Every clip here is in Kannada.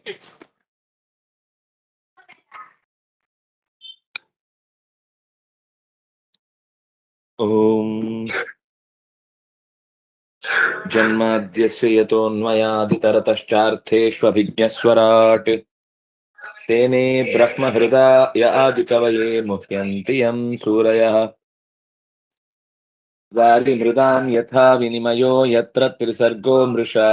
ಓಂ ಜನ್ಮಾದ್ಯಸ್ಯ ಯತೋನ್ಮಯಾದಿತರತಶ್ಚಾರ್ಥೇಷ್ವಭಿಜ್ಞಸ್ವರಾಟ್ ತೇನೇ ಬ್ರಹ್ಮಹೃದಾಯ ಆದಿಕವಯೇ ಮುಹ್ಯಂತಿ ಯಂ ಸೂರಯಃ ವಾರಿಮೃದಾಂ ಯಥಾ ವಿನಿಮಯೋ ಯತ್ರ ತ್ರಿಸರ್ಗೋ ಮೃಷಾ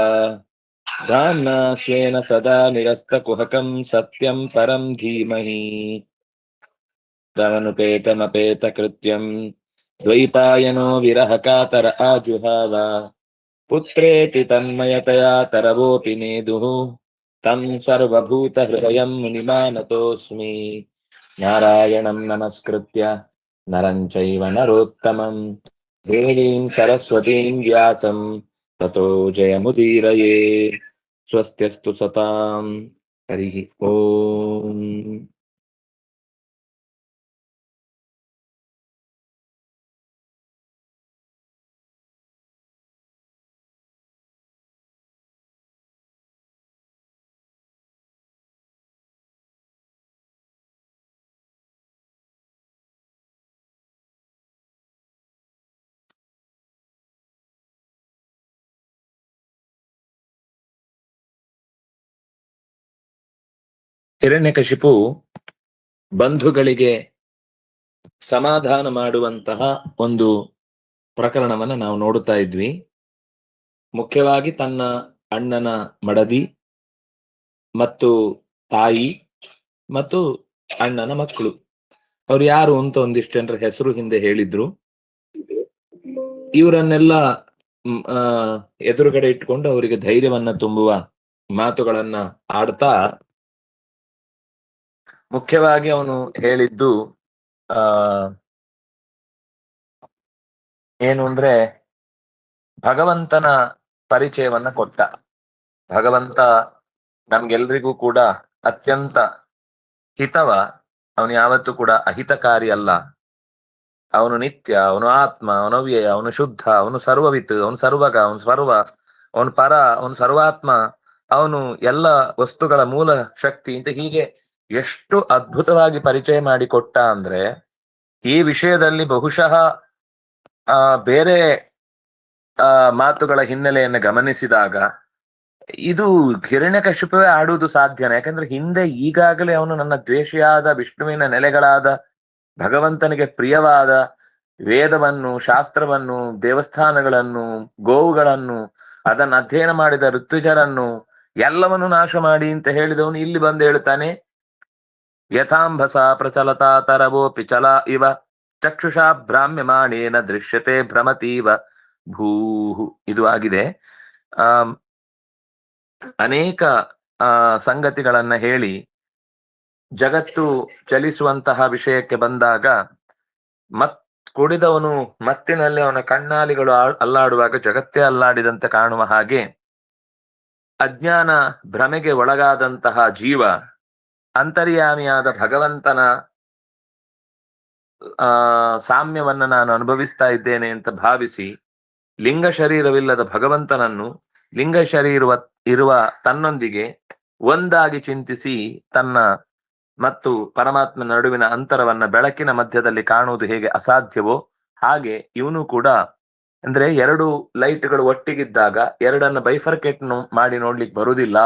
ಧಾಮ್ನಾ ಸ್ವೇನ ಸದಾ ನಿರಸ್ತಕುಹಕಂ ಸತ್ಯಂ ಪರಂ ಧೀಮಹಿ ತಮನುಪೇತಮಪೇತಕೃತ್ಯಂ ದ್ವೈಪಾಯನೋ ವಿರಹಕಾತರ ಆಜುಹಾವ ಪುತ್ರೇತಿ ತನ್ಮಯತಯಾ ತರವೋಪಿ ನೇದುಃ ತಂ ಸರ್ವಭೂತಹೃದಯಂ ಮುನಿಮಾನತೋಸ್ಮಿ ನಾರಾಯಣಂ ನಮಸ್ಕೃತ್ಯ ನರಂ ಚೈವ ನರೋತ್ತಮಂ ದೇವೀಂ ಸರಸ್ವತೀಂ ವ್ಯಾಸಂ ತತೋ ಜಯಮುದೀರಯೇ. ಸ್ವಸ್ತ್ಯಸ್ತು ಸತಾಂ. ಹರಿ ಓಂ. ಹಿರಣ್ಯಕಶಿಪು ಬಂಧುಗಳಿಗೆ ಸಮಾಧಾನ ಮಾಡುವಂತಹ ಒಂದು ಪ್ರಕರಣವನ್ನ ನಾವು ನೋಡುತ್ತಾ ಇದ್ವಿ. ಮುಖ್ಯವಾಗಿ ತನ್ನ ಅಣ್ಣನ ಮಡದಿ ಮತ್ತು ತಾಯಿ ಮತ್ತು ಅಣ್ಣನ ಮಕ್ಕಳು, ಅವ್ರು ಯಾರು ಅಂತ ಒಂದಿಷ್ಟು ಜನರ ಹೆಸರು ಹಿಂದೆ ಹೇಳಿದ್ರು. ಇವರನ್ನೆಲ್ಲ ಎದುರುಗಡೆ ಇಟ್ಕೊಂಡು ಅವರಿಗೆ ಧೈರ್ಯವನ್ನ ತುಂಬುವ ಮಾತುಗಳನ್ನ ಆಡ್ತಾ ಮುಖ್ಯವಾಗಿ ಅವನು ಹೇಳಿದ್ದು ಏನು ಅಂದ್ರೆ ಭಗವಂತನ ಪರಿಚಯವನ್ನ ಕೊಟ್ಟ. ಭಗವಂತ ನಮ್ಗೆಲ್ರಿಗೂ ಕೂಡ ಅತ್ಯಂತ ಹಿತವ, ಅವನು ಯಾವತ್ತೂ ಕೂಡ ಅಹಿತಕಾರಿ ಅಲ್ಲ. ಅವನು ನಿತ್ಯ, ಅವನು ಆತ್ಮ, ಅವನು ಅವ್ಯಯ, ಅವನು ಶುದ್ಧ, ಅವನು ಸರ್ವವಿತ್, ಅವನು ಸರ್ವಗ, ಅವನು ಸರ್ವ, ಅವನು ಪರ, ಅವನು ಸರ್ವಾತ್ಮ, ಅವನು ಎಲ್ಲ ವಸ್ತುಗಳ ಮೂಲ ಶಕ್ತಿ ಅಂತ ಹೀಗೆ ಎಷ್ಟು ಅದ್ಭುತವಾಗಿ ಪರಿಚಯ ಮಾಡಿಕೊಟ್ಟ ಅಂದ್ರೆ ಈ ವಿಷಯದಲ್ಲಿ ಬಹುಶಃ ಬೇರೆ ಮಾತುಗಳ ಹಿನ್ನೆಲೆಯನ್ನು ಗಮನಿಸಿದಾಗ ಇದು ಹಿರಣ್ಯಕಶಿಪುವೇ ಆಡುವುದು ಸಾಧ್ಯನ. ಯಾಕಂದ್ರೆ ಹಿಂದೆ ಈಗಾಗಲೇ ಅವನು ನನ್ನ ದ್ವೇಷಿಯಾದ ವಿಷ್ಣುವಿನ ನೆಲೆಗಳಾದ ಭಗವಂತನಿಗೆ ಪ್ರಿಯವಾದ ವೇದವನ್ನು, ಶಾಸ್ತ್ರವನ್ನು, ದೇವಸ್ಥಾನಗಳನ್ನು, ಗೋವುಗಳನ್ನು, ಅದನ್ನು ಅಧ್ಯಯನ ಮಾಡಿದ ಋತ್ವಿಜರನ್ನು ಎಲ್ಲವನ್ನು ನಾಶ ಮಾಡಿ ಅಂತ ಹೇಳಿದವನು ಇಲ್ಲಿ ಬಂದು ಹೇಳ್ತಾನೆ, ಯಥಾಂಭಸ ಪ್ರಚಲತಾ ತರವೋಪಿ ಚಲ ಇವ ಚಕ್ಷುಷಾ ಭ್ರಾಮ್ಯಮಾಣೇನ ದೃಶ್ಯತೆ ಭ್ರಮತೀವ ಭೂಹು. ಇದು ಆಗಿದೆ. ಅನೇಕ ಸಂಗತಿಗಳನ್ನ ಹೇಳಿ ಜಗತ್ತು ಚಲಿಸುವಂತಹ ವಿಷಯಕ್ಕೆ ಬಂದಾಗ ಕುಡಿದವನು ಮತ್ತಿನಲ್ಲಿ ಅವನ ಕಣ್ಣಾಲಿಗಳು ಅಲ್ಲಾಡುವಾಗ ಜಗತ್ತೇ ಅಲ್ಲಾಡಿದಂತೆ ಕಾಣುವ ಹಾಗೆ ಅಜ್ಞಾನ ಭ್ರಮೆಗೆ ಒಳಗಾದಂತಹ ಜೀವ ಅಂತರ್ಯಾಮಿಯಾದ ಭಗವಂತನ ಸಾಮ್ಯವನ್ನ ನಾನು ಅನುಭವಿಸ್ತಾ ಇದ್ದೇನೆ ಅಂತ ಭಾವಿಸಿ ಲಿಂಗ ಶರೀರವಿಲ್ಲದ ಭಗವಂತನನ್ನು ಲಿಂಗ ಶರೀರ ಇರುವ ತನ್ನೊಂದಿಗೆ ಒಂದಾಗಿ ಚಿಂತಿಸಿ ತನ್ನ ಮತ್ತು ಪರಮಾತ್ಮನ ನಡುವಿನ ಅಂತರವನ್ನ ಬೆಳಕಿನ ಮಧ್ಯದಲ್ಲಿ ಕಾಣುವುದು ಹೇಗೆ ಅಸಾಧ್ಯವೋ ಹಾಗೆ ಇವನು ಕೂಡ, ಅಂದ್ರೆ ಎರಡು ಲೈಟ್ಗಳು ಒಟ್ಟಿಗಿದ್ದಾಗ ಎರಡನ್ನ ಬೈಫರ್ಕೇಟ್ ಮಾಡಿ ನೋಡ್ಲಿಕ್ಕೆ ಬರುವುದಿಲ್ಲ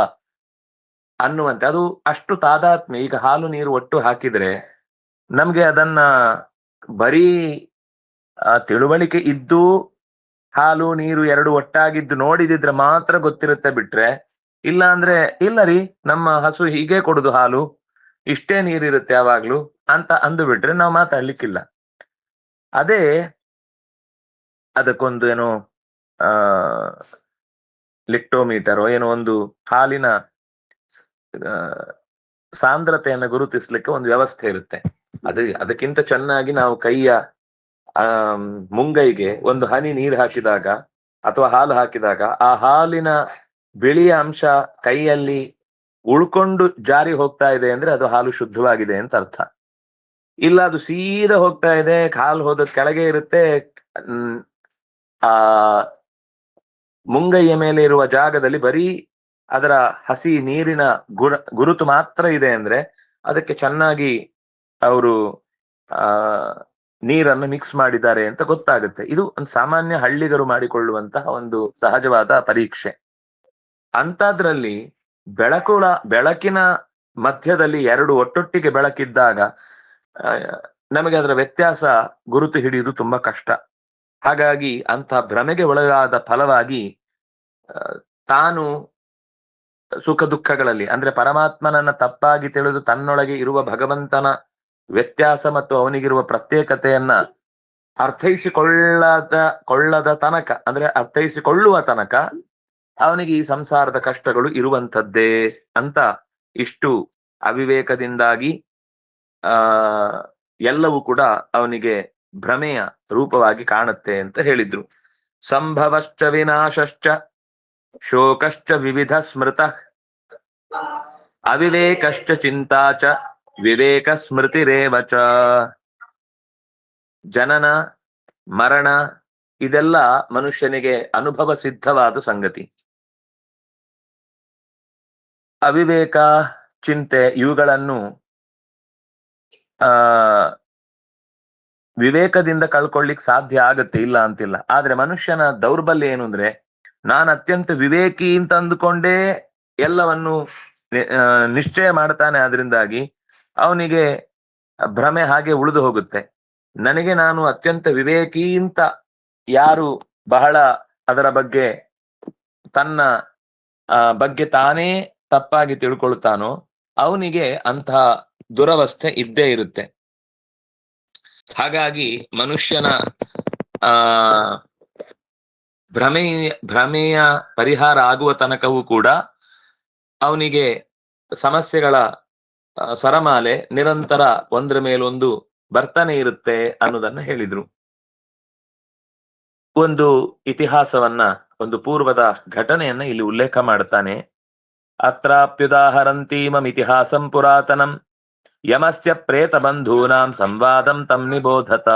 ಅನ್ನುವಂತೆ ಅದು ಅಷ್ಟು ತಾದಾತ್ಮ್ಯ. ಈಗ ಹಾಲು ನೀರು ಒಟ್ಟು ಹಾಕಿದ್ರೆ ನಮ್ಗೆ ಅದನ್ನ ಬರೀ ತಿಳುವಳಿಕೆ ಇದ್ದು ಹಾಲು ನೀರು ಎರಡು ಒಟ್ಟಾಗಿದ್ದು ನೋಡಿದಿದ್ರೆ ಮಾತ್ರ ಗೊತ್ತಿರುತ್ತೆ, ಬಿಟ್ರೆ ಇಲ್ಲ ಅಂದ್ರೆ ಇಲ್ಲ ರೀ ನಮ್ಮ ಹಸು ಹೀಗೆ ಕೊಡುದು ಹಾಲು, ಇಷ್ಟೇ ನೀರಿರುತ್ತೆ ಯಾವಾಗ್ಲೂ ಅಂತ ಅಂದು ಬಿಟ್ರೆ ನಾವು ಮಾತಾಡ್ಲಿಕ್ಕಿಲ್ಲ. ಅದೇ ಅದಕ್ಕೊಂದು ಏನೋ ಲಿಕ್ಟೋಮೀಟರ್ ಏನೋ ಒಂದು ಹಾಲಿನ ಸಾಂದ್ರತೆಯನ್ನು ಗುರುತಿಸ್ಲಿಕ್ಕೆ ಒಂದು ವ್ಯವಸ್ಥೆ ಇರುತ್ತೆ. ಅದಕ್ಕಿಂತ ಚೆನ್ನಾಗಿ ನಾವು ಕೈಯ ಮುಂಗೈಗೆ ಒಂದು ಹನಿ ನೀರು ಹಾಕಿದಾಗ ಅಥವಾ ಹಾಲು ಹಾಕಿದಾಗ ಆ ಹಾಲಿನ ಬಿಳಿಯ ಅಂಶ ಕೈಯಲ್ಲಿ ಉಳ್ಕೊಂಡು ಜಾರಿ ಹೋಗ್ತಾ ಇದೆ ಅಂದ್ರೆ ಅದು ಹಾಲು ಶುದ್ಧವಾಗಿದೆ ಅಂತ ಅರ್ಥ. ಇಲ್ಲ ಅದು ಸೀದಾ ಹೋಗ್ತಾ ಇದೆ, ಹಾಲು ಹೋದ ಕೆಳಗೆ ಇರುತ್ತೆ, ಆ ಮುಂಗೈಯ ಮೇಲೆ ಇರುವ ಜಾಗದಲ್ಲಿ ಬರೀ ಅದರ ಹಸಿ ನೀರಿನ ಗುರುತು ಮಾತ್ರ ಇದೆ ಅಂದ್ರೆ ಅದಕ್ಕೆ ಚೆನ್ನಾಗಿ ಅವರು ಆ ನೀರನ್ನು ಮಿಕ್ಸ್ ಮಾಡಿದ್ದಾರೆ ಅಂತ ಗೊತ್ತಾಗುತ್ತೆ. ಇದು ಒಂದು ಸಾಮಾನ್ಯ ಹಳ್ಳಿಗರು ಮಾಡಿಕೊಳ್ಳುವಂತಹ ಒಂದು ಸಹಜವಾದ ಪರೀಕ್ಷೆ. ಅಂತದ್ರಲ್ಲಿ ಬೆಳಕಿನ ಮಧ್ಯದಲ್ಲಿ ಎರಡು ಒಟ್ಟೊಟ್ಟಿಗೆ ಬೆಳಕಿದ್ದಾಗ ನಮಗೆ ಅದರ ವ್ಯತ್ಯಾಸ ಗುರುತು ಹಿಡಿಯುವುದು ತುಂಬಾ ಕಷ್ಟ. ಹಾಗಾಗಿ ಅಂತ ಭ್ರಮೆಗೆ ಒಳಗಾದ ಫಲವಾಗಿ ತಾನು ಸುಖ ದುಃಖಗಳಲ್ಲಿ ಅಂದ್ರೆ ಪರಮಾತ್ಮನನ್ನ ತಪ್ಪಾಗಿ ತಿಳಿದು ತನ್ನೊಳಗೆ ಇರುವ ಭಗವಂತನ ವ್ಯತ್ಯಾಸ ಮತ್ತು ಅವನಿಗಿರುವ ಪ್ರತ್ಯೇಕತೆಯನ್ನ ಕೊಳ್ಳದ ತನಕ ಅಂದ್ರೆ ಅರ್ಥೈಸಿಕೊಳ್ಳುವ ತನಕ ಅವನಿಗೆ ಈ ಸಂಸಾರದ ಕಷ್ಟಗಳು ಇರುವಂಥದ್ದೇ ಅಂತ ಇಷ್ಟು ಅವಿವೇಕದಿಂದಾಗಿ ಎಲ್ಲವೂ ಕೂಡ ಅವನಿಗೆ ಭ್ರಮೆಯ ರೂಪವಾಗಿ ಕಾಣುತ್ತೆ ಅಂತ ಹೇಳಿದ್ರು. ಸಂಭವಶ್ಚ ವಿನಾಶಶ್ಚ ಶೋಕಶ್ಚ ವಿವಿಧ ಸ್ಮೃತ ಅವಿವೇಕಶ್ಚ ಚಿಂತಾಚ ವಿವೇಕ ಸ್ಮೃತಿರೇವಚ. ಜನನ ಮರಣ ಇದೆಲ್ಲ ಮನುಷ್ಯನಿಗೆ ಅನುಭವ ಸಿದ್ಧವಾದ ಸಂಗತಿ. ಅವಿವೇಕ ಚಿಂತೆ ಇವುಗಳನ್ನು ವಿವೇಕದಿಂದ ಕಳ್ಕೊಳ್ಳಿಕ್ ಸಾಧ್ಯ ಆಗತ್ತೆ, ಇಲ್ಲ ಅಂತಿಲ್ಲ. ಆದ್ರೆ ಮನುಷ್ಯನ ದೌರ್ಬಲ್ಯ ಏನು ಅಂದ್ರೆ ನಾನು ಅತ್ಯಂತ ವಿವೇಕಿ ಅಂತ ಅಂದುಕೊಂಡೇ ಎಲ್ಲವನ್ನು ನಿಶ್ಚಯ ಮಾಡ್ತಾನೆ. ಆದ್ರಿಂದಾಗಿ ಅವನಿಗೆ ಭ್ರಮೆ ಹಾಗೆ ಉಳಿದು ಹೋಗುತ್ತೆ. ನನಗೆ ನಾನು ಅತ್ಯಂತ ವಿವೇಕಿ ಅಂತ ಯಾರು ಬಹಳ ಅದರ ಬಗ್ಗೆ ತನ್ನ ಬಗ್ಗೆ ತಾನೇ ತಪ್ಪಾಗಿ ತಿಳ್ಕೊಳ್ತಾನೋ ಅವನಿಗೆ ಅಂತಹ ದುರವಸ್ಥೆ ಇದ್ದೇ ಇರುತ್ತೆ. ಹಾಗಾಗಿ ಮನುಷ್ಯನ ಭ್ರಮೆಯ ಪರಿಹಾರ ಆಗುವ ತನಕವೂ ಕೂಡ ಅವನಿಗೆ ಸಮಸ್ಯೆಗಳ ಸರಮಾಲೆ ನಿರಂತರ ಒಂದ್ರ ಮೇಲೊಂದು ಬರ್ತಾನೆ ಇರುತ್ತೆ ಅನ್ನೋದನ್ನ ಹೇಳಿದ್ರು. ಒಂದು ಇತಿಹಾಸವನ್ನ, ಒಂದು ಪೂರ್ವದ ಘಟನೆಯನ್ನ ಇಲ್ಲಿ ಉಲ್ಲೇಖ ಮಾಡ್ತಾನೆ. ಅತ್ರಾಪ್ಯುದಾಹರಂತೀಮಂ ಇತಿಹಾಸಂ ಪುರಾತನಂ ಯಮಸ್ಯ ಪ್ರೇತ ಬಂಧೂನಾಂ ಸಂವಾದಂ ತಂ ನಿಬೋಧತ.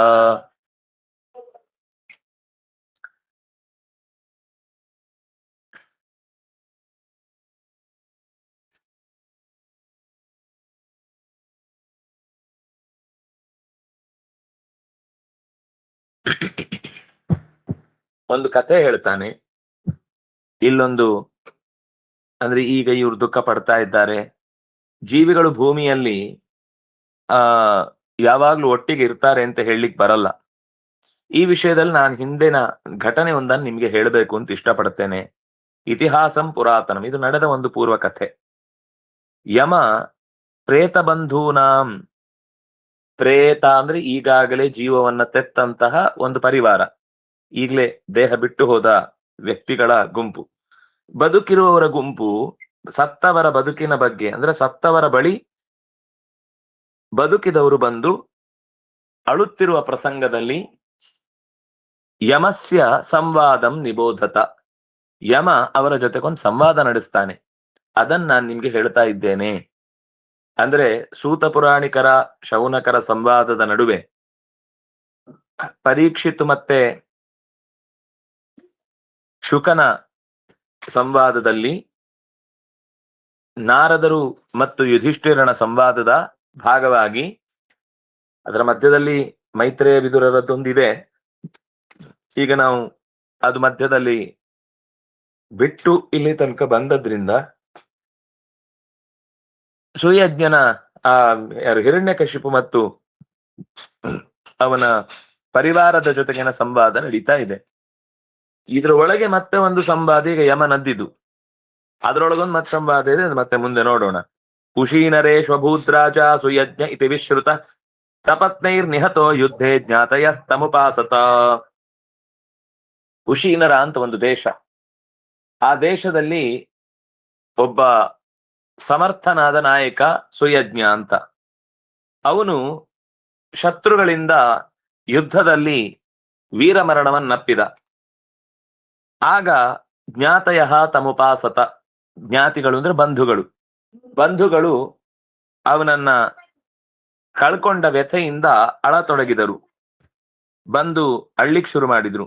ಒಂದು ಕಥೆ ಹೇಳ್ತಾನೆ. ಇಲ್ಲೊಂದು ಅಂದ್ರೆ ಈಗ ಇವ್ರು ದುಃಖ ಪಡ್ತಾ ಇದ್ದಾರೆ. ಜೀವಿಗಳು ಭೂಮಿಯಲ್ಲಿ ಯಾವಾಗ್ಲೂ ಒಟ್ಟಿಗೆ ಇರ್ತಾರೆ ಅಂತ ಹೇಳಲಿಕ್ಕೆ ಬರಲ್ಲ. ಈ ವಿಷಯದಲ್ಲಿ ನಾನು ಹಿಂದಿನ ಘಟನೆ ಒಂದನ್ನು ನಿಮ್ಗೆ ಹೇಳಬೇಕು ಅಂತ ಇಷ್ಟಪಡ್ತೇನೆ. ಇತಿಹಾಸಂ ಪುರಾತನಂ, ಇದು ನಡೆದ ಒಂದು ಪೂರ್ವ ಕಥೆ. ಯಮ ಪ್ರೇತ ಬಂಧೂನಾಂ, ಪ್ರೇತ ಅಂದ್ರೆ ಈಗಾಗಲೇ ಜೀವವನ್ನ ತೆತ್ತಂತಹ ಒಂದು ಪರಿವಾರ, ಈಗಲೇ ದೇಹ ಬಿಟ್ಟು ಹೋದ ವ್ಯಕ್ತಿಗಳ ಗುಂಪು, ಬದುಕಿರುವವರ ಗುಂಪು ಸತ್ತವರ ಬದುಕಿನ ಬಗ್ಗೆ ಅಂದ್ರೆ ಸತ್ತವರ ಬಳಿ ಬದುಕಿದವರು ಬಂದು ಅಳುತ್ತಿರುವ ಪ್ರಸಂಗದಲ್ಲಿ ಯಮಸ್ಯ ಸಂವಾದಂ ನಿಬೋಧತ, ಯಮ ಅವರ ಜೊತೆಗೊಂದು ಸಂವಾದ ನಡೆಸ್ತಾನೆ. ಅದನ್ನ ನಾನು ನಿಮ್ಗೆ ಹೇಳ್ತಾ ಇದ್ದೇನೆ. ಅಂದ್ರೆ ಸೂತ ಪುರಾಣಿಕರ ಶೌನಕರ ಸಂವಾದದ ನಡುವೆ ಪರೀಕ್ಷಿತ್ ಮತ್ತೆ ಶುಕನ ಸಂವಾದದಲ್ಲಿ ನಾರದರು ಮತ್ತು ಯುಧಿಷ್ಠಿರನ ಸಂವಾದದ ಭಾಗವಾಗಿ ಅದರ ಮಧ್ಯದಲ್ಲಿ ಮೈತ್ರೇಯ ವಿದುರರದ್ದೊಂದಿದೆ. ಈಗ ನಾವು ಅದು ಮಧ್ಯದಲ್ಲಿ ಬಿಟ್ಟು ಇಲ್ಲಿ ತನಕ ಬಂದದ್ರಿಂದ ಸುಯಜ್ಞನ ಹಿರಣ್ಯಕಶಿಪು ಮತ್ತು ಅವನ ಪರಿವಾರದ ಜೊತೆಗಿನ ಸಂವಾದ ನಡೀತಾ ಇದೆ. ಇದ್ರ ಒಳಗೆ ಮತ್ತೆ ಒಂದು ಸಂವಾದ ಈಗ ಯಮ ನದ್ದಿದ್ದು, ಅದ್ರೊಳಗೊಂದು ಮತ್ತೆ ಸಂವಾದ ಇದೆ, ಮತ್ತೆ ಮುಂದೆ ನೋಡೋಣ. ಕುಶೀನರೇ ಶ್ವಭೂದ್ರಾಜ ಸುಯಜ್ಞ ಇತಿ ವಿಶ್ರುತ ಸಪತ್ನೈರ್ ನಿಹತೋ ಯುದ್ಧೇ ಜ್ಞಾತಯಸ್ತಮುಪಾಸತ. ಕುಶೀನರ ಅಂತ ಒಂದು ದೇಶ, ಆ ದೇಶದಲ್ಲಿ ಒಬ್ಬ ಸಮರ್ಥನಾದ ನಾಯಕ ಸುಯಜ್ಞ ಅಂತ. ಅವನು ಶತ್ರುಗಳಿಂದ ಯುದ್ಧದಲ್ಲಿ ವೀರಮರಣವನ್ನಪ್ಪಿದ. ಆಗ ಜ್ಞಾತಯ ತಮುಪಾಸತ, ಜ್ಞಾತಿಗಳು ಅಂದ್ರೆ ಬಂಧುಗಳು ಅವನನ್ನ ಕಳ್ಕೊಂಡ ವ್ಯಥೆಯಿಂದ ಅಳತೊಡಗಿದರು. ಬಂದು ಅಳ್ಳಿಕ್ ಶುರು ಮಾಡಿದ್ರು.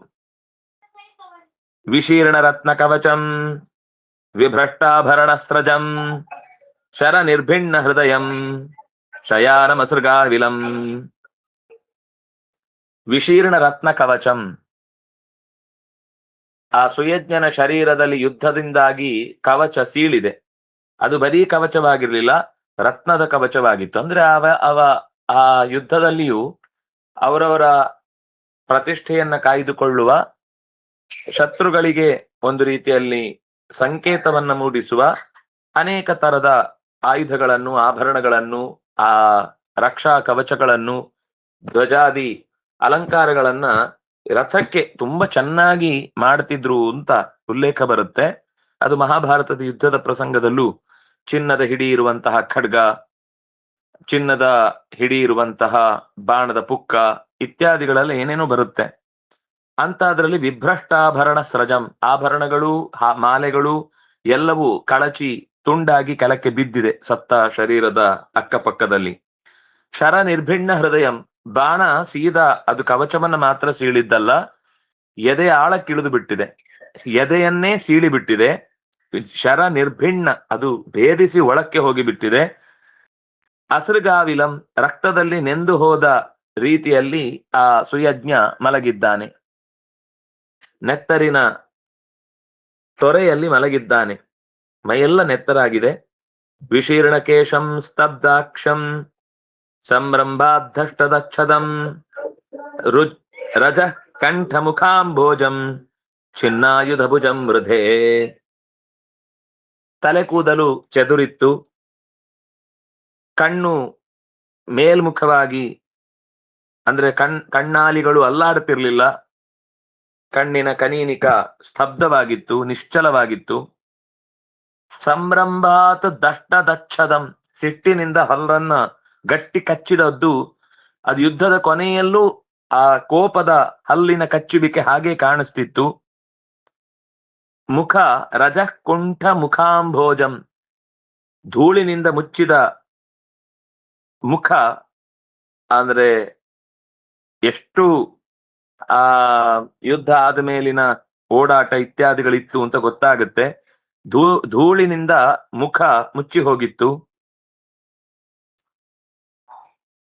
ವಿಶೀರ್ಣ ರತ್ನ ಕವಚಂ ವಿಭ್ರಷ್ಟಾಭರಣ ಸ್ರಜಂ ಶರ ನಿರ್ಭಿಣ್ಣ ಹೃದಯಂ ಶಯಾನಮಸೃಗಾವಿಲಂ ವಿಶೀರ್ಣ ರತ್ನ ಕವಚಂ. ಆ ಸುಯಜ್ಞನ ಶರೀರದಲ್ಲಿ ಯುದ್ಧದಿಂದಾಗಿ ಕವಚ ಸೀಳಿದೆ. ಅದು ಬರೀ ಕವಚವಾಗಿರ್ಲಿಲ್ಲ, ರತ್ನದ ಕವಚವಾಗಿತ್ತು. ಅಂದ್ರೆ ಅವ ಆ ಯುದ್ಧದಲ್ಲಿಯೂ ಅವರವರ ಪ್ರತಿಷ್ಠೆಯನ್ನ ಕಾಯ್ದುಕೊಳ್ಳುವ, ಶತ್ರುಗಳಿಗೆ ಒಂದು ರೀತಿಯಲ್ಲಿ ಸಂಕೇತವನ್ನ ಮೂಡಿಸುವ ಅನೇಕ ತರದ ಆಯುಧಗಳನ್ನು, ಆಭರಣಗಳನ್ನು, ಆ ರಕ್ಷಾ ಕವಚಗಳನ್ನು, ಧ್ವಜಾದಿ ಅಲಂಕಾರಗಳನ್ನ ರಥಕ್ಕೆ ತುಂಬಾ ಚೆನ್ನಾಗಿ ಮಾಡ್ತಿದ್ರು ಅಂತ ಉಲ್ಲೇಖ ಬರುತ್ತೆ. ಅದು ಮಹಾಭಾರತದ ಯುದ್ಧದ ಪ್ರಸಂಗದಲ್ಲೂ ಚಿನ್ನದ ಹಿಡಿ ಇರುವಂತಹ ಖಡ್ಗ, ಚಿನ್ನದ ಹಿಡಿ ಇರುವಂತಹ ಬಾಣದ ಪುಕ್ಕ ಇತ್ಯಾದಿಗಳೆಲ್ಲ ಏನೇನೋ ಬರುತ್ತೆ ಅಂತ. ಅದರಲ್ಲಿ ವಿಭ್ರಷ್ಟಾಭರಣ ಸ್ರಜಂ, ಆಭರಣಗಳು, ಮಾಲೆಗಳು ಎಲ್ಲವೂ ಕಳಚಿ ತುಂಡಾಗಿ ಕೆಳಕ್ಕೆ ಬಿದ್ದಿದೆ ಸತ್ತ ಶರೀರದ ಅಕ್ಕಪಕ್ಕದಲ್ಲಿ. ಶರ ನಿರ್ಭಿಣ್ಣ ಹೃದಯಂ, ಬಾಣ ಸೀದಾ ಅದು ಕವಚವನ್ನ ಮಾತ್ರ ಸೀಳಿದ್ದಲ್ಲ, ಎದೆ ಆಳಕ್ಕಿಳಿದು ಬಿಟ್ಟಿದೆ, ಎದೆಯನ್ನೇ ಸೀಳಿ ಬಿಟ್ಟಿದೆ. ಶರ ನಿರ್ಭಿಣ್ಣ, ಅದು ಭೇದಿಸಿ ಒಳಕ್ಕೆ ಹೋಗಿ ಬಿಟ್ಟಿದೆ. ಅಸೃಗಾವಿಲಂ, ರಕ್ತದಲ್ಲಿ ನೆಂದು ಹೋದ ರೀತಿಯಲ್ಲಿ ಆ ಸುಯಜ್ಞ ಮಲಗಿದ್ದಾನೆ, ನೆತ್ತರಿನ ತೊರೆಯಲ್ಲಿ ಮಲಗಿದ್ದಾನೆ, ಮೈಯೆಲ್ಲ ನೆತ್ತರಾಗಿದೆ. ವಿಶೀರ್ಣ ಕೇಶಂ ಸ್ತಬ್ಧಾಕ್ಷಂ ಸಂರಂಭಾಧಷ್ಟದಚ್ಛದಂ ರಜ ಕಂಠ ಮುಖಾಂಭೋಜಂ ಚಿನ್ನಾಯುಧ ಭುಜಂ ಮೃಧೆ. ತಲೆ ಕೂದಲು ಚೆದುರಿತ್ತು, ಕಣ್ಣು ಮೇಲ್ಮುಖವಾಗಿ, ಅಂದ್ರೆ ಕಣ್ಣಾಲಿಗಳು ಅಲ್ಲಾಡುತ್ತಿರ್ಲಿಲ್ಲ, ಕಣ್ಣಿನ ಕನೀನಿಕ ಸ್ತಬ್ಧವಾಗಿತ್ತು, ನಿಶ್ಚಲವಾಗಿತ್ತು. ಸಂಭ್ರಂಭಾತ್ ದಷ್ಟದಚ್ಛದಂ, ಸಿಟ್ಟಿನಿಂದ ಹಲ್ಲನ್ನ ಗಟ್ಟಿ ಕಚ್ಚಿದದ್ದು. ಅದು ಯುದ್ಧದ ಕೊನೆಯಲ್ಲೂ ಆ ಕೋಪದ ಹಲ್ಲಿನ ಕಚ್ಚುವಿಕೆ ಹಾಗೆ ಕಾಣಿಸ್ತಿತ್ತು. ಮುಖ ರಜಕುಂಠ ಮುಖಾಂಭೋಜಂ, ಧೂಳಿನಿಂದ ಮುಚ್ಚಿದ ಮುಖ, ಅಂದ್ರೆ ಎಷ್ಟು ಆ ಯುದ್ಧ ಆದಮೇಲಿನ ಓಡಾಟ ಇತ್ಯಾದಿಗಳಿತ್ತು ಅಂತ ಗೊತ್ತಾಗುತ್ತೆ. ಧೂಳಿನಿಂದ ಮುಖ ಮುಚ್ಚಿ ಹೋಗಿತ್ತು.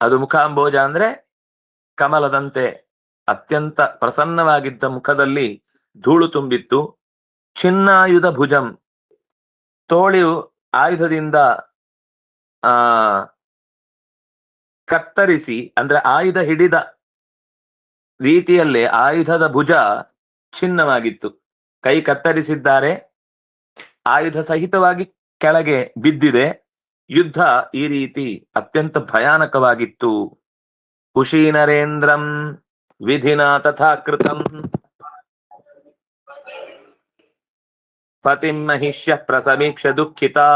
ಅದು ಮುಖಾಂಬೋಜ ಅಂದ್ರೆ ಕಮಲದಂತೆ ಅತ್ಯಂತ ಪ್ರಸನ್ನವಾಗಿದ್ದ ಮುಖದಲ್ಲಿ ಧೂಳು ತುಂಬಿತ್ತು. ಚಿನ್ನಾಯುಧ ಭುಜಂ, ತೋಳಿಯು ಆಯುಧದಿಂದ ಆ ಕತ್ತರಿಸಿ, ಅಂದ್ರೆ ಆಯುಧ ಹಿಡಿದ ರೀತಿಯಲ್ಲೇ ಆಯುಧದ ಭುಜ ಚಿನ್ನವಾಗಿತ್ತು. ಕೈ ಕತ್ತರಿಸಿದ್ದಾರೆ, ಆಯುಧ ಸಹಿತವಾಗಿ ಕೆಳಗೆ ಬಿದ್ದಿದೆ. ಯುದ್ಧ ಈ ರೀತಿ ಅತ್ಯಂತ ಭಯಾನಕವಾಗಿತ್ತು. ಕುಶೀನರೇಂದ್ರಂ ವಿಧಿನಾ ತಥಾ ಕೃತಂ ಪತಿಂ ಮಹಿಷ್ಯ ಪ್ರಸಮೀಕ್ಷ ದುಃಖಿತಾ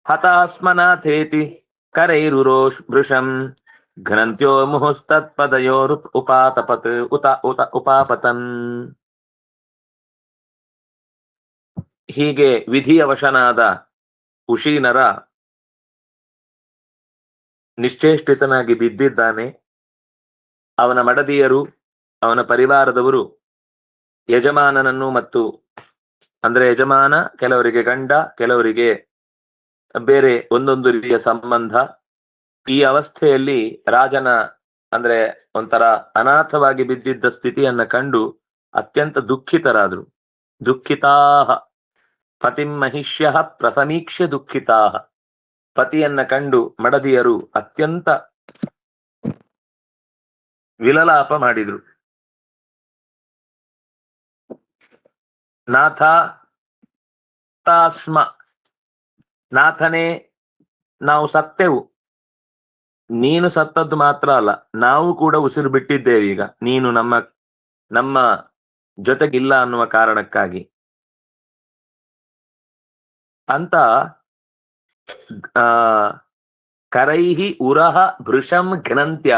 ಹತಾಸ್ಮನಾಥೇತಿ ಕರೈರುರೋಷ್ ವೃಷಂ ಘ್ನಂತ್ಯೋ ಮುಹುಸ್ತತ್ಪದಯೋರು ಉಪಾಪತನ್. ಹೀಗೆ ವಿಧಿಯ ವಶನಾದ ಕುಶೀನರ ನಿಶ್ಚೇಷ್ಟಿತನಾಗಿ ಬಿದ್ದಿದ್ದಾನೆ. ಅವನ ಮಡದಿಯರು, ಅವನ ಪರಿವಾರದವರು ಯಜಮಾನನನ್ನು, ಮತ್ತು ಅಂದ್ರೆ ಯಜಮಾನ ಕೆಲವರಿಗೆ ಗಂಡ, ಕೆಲವರಿಗೆ ಬೇರೆ ಒಂದೊಂದು ರೀತಿಯ ಸಂಬಂಧ, ಈ ಅವಸ್ಥೆಯಲ್ಲಿ ರಾಜನ ಅಂದ್ರೆ ಒಂಥರ ಅನಾಥವಾಗಿ ಬಿದ್ದಿದ್ದ ಸ್ಥಿತಿಯನ್ನ ಕಂಡು ಅತ್ಯಂತ ದುಃಖಿತರಾದ್ರು. ದುಃಖಿತಾಹ ಪತಿಂ ಮಹಿಷ್ಯ ಪ್ರಸಮೀಕ್ಷ್ಯ ದುಃಖಿತಾಹ, ಪತಿಯನ್ನ ಕಂಡು ಮಡದಿಯರು ಅತ್ಯಂತ ವಿಲಲಾಪ ಮಾಡಿದ್ರು. ನಾಥ ತಾಸ್ಮ, ನಾಥನೇ ನಾವು ಸತ್ತೆವು, ನೀನು ಸತ್ತದ್ದು ಮಾತ್ರ ಅಲ್ಲ, ನಾವು ಕೂಡ ಉಸಿರು ಬಿಟ್ಟಿದ್ದೇವೆ ಈಗ, ನೀನು ನಮ್ಮ ಜೊತೆಗಿಲ್ಲ ಅನ್ನುವ ಕಾರಣಕ್ಕಾಗಿ ಅಂತ. ಕರೈಹಿ ಉರಹ ಭೃಶಂ ಘ್ನಂತ್ಯ,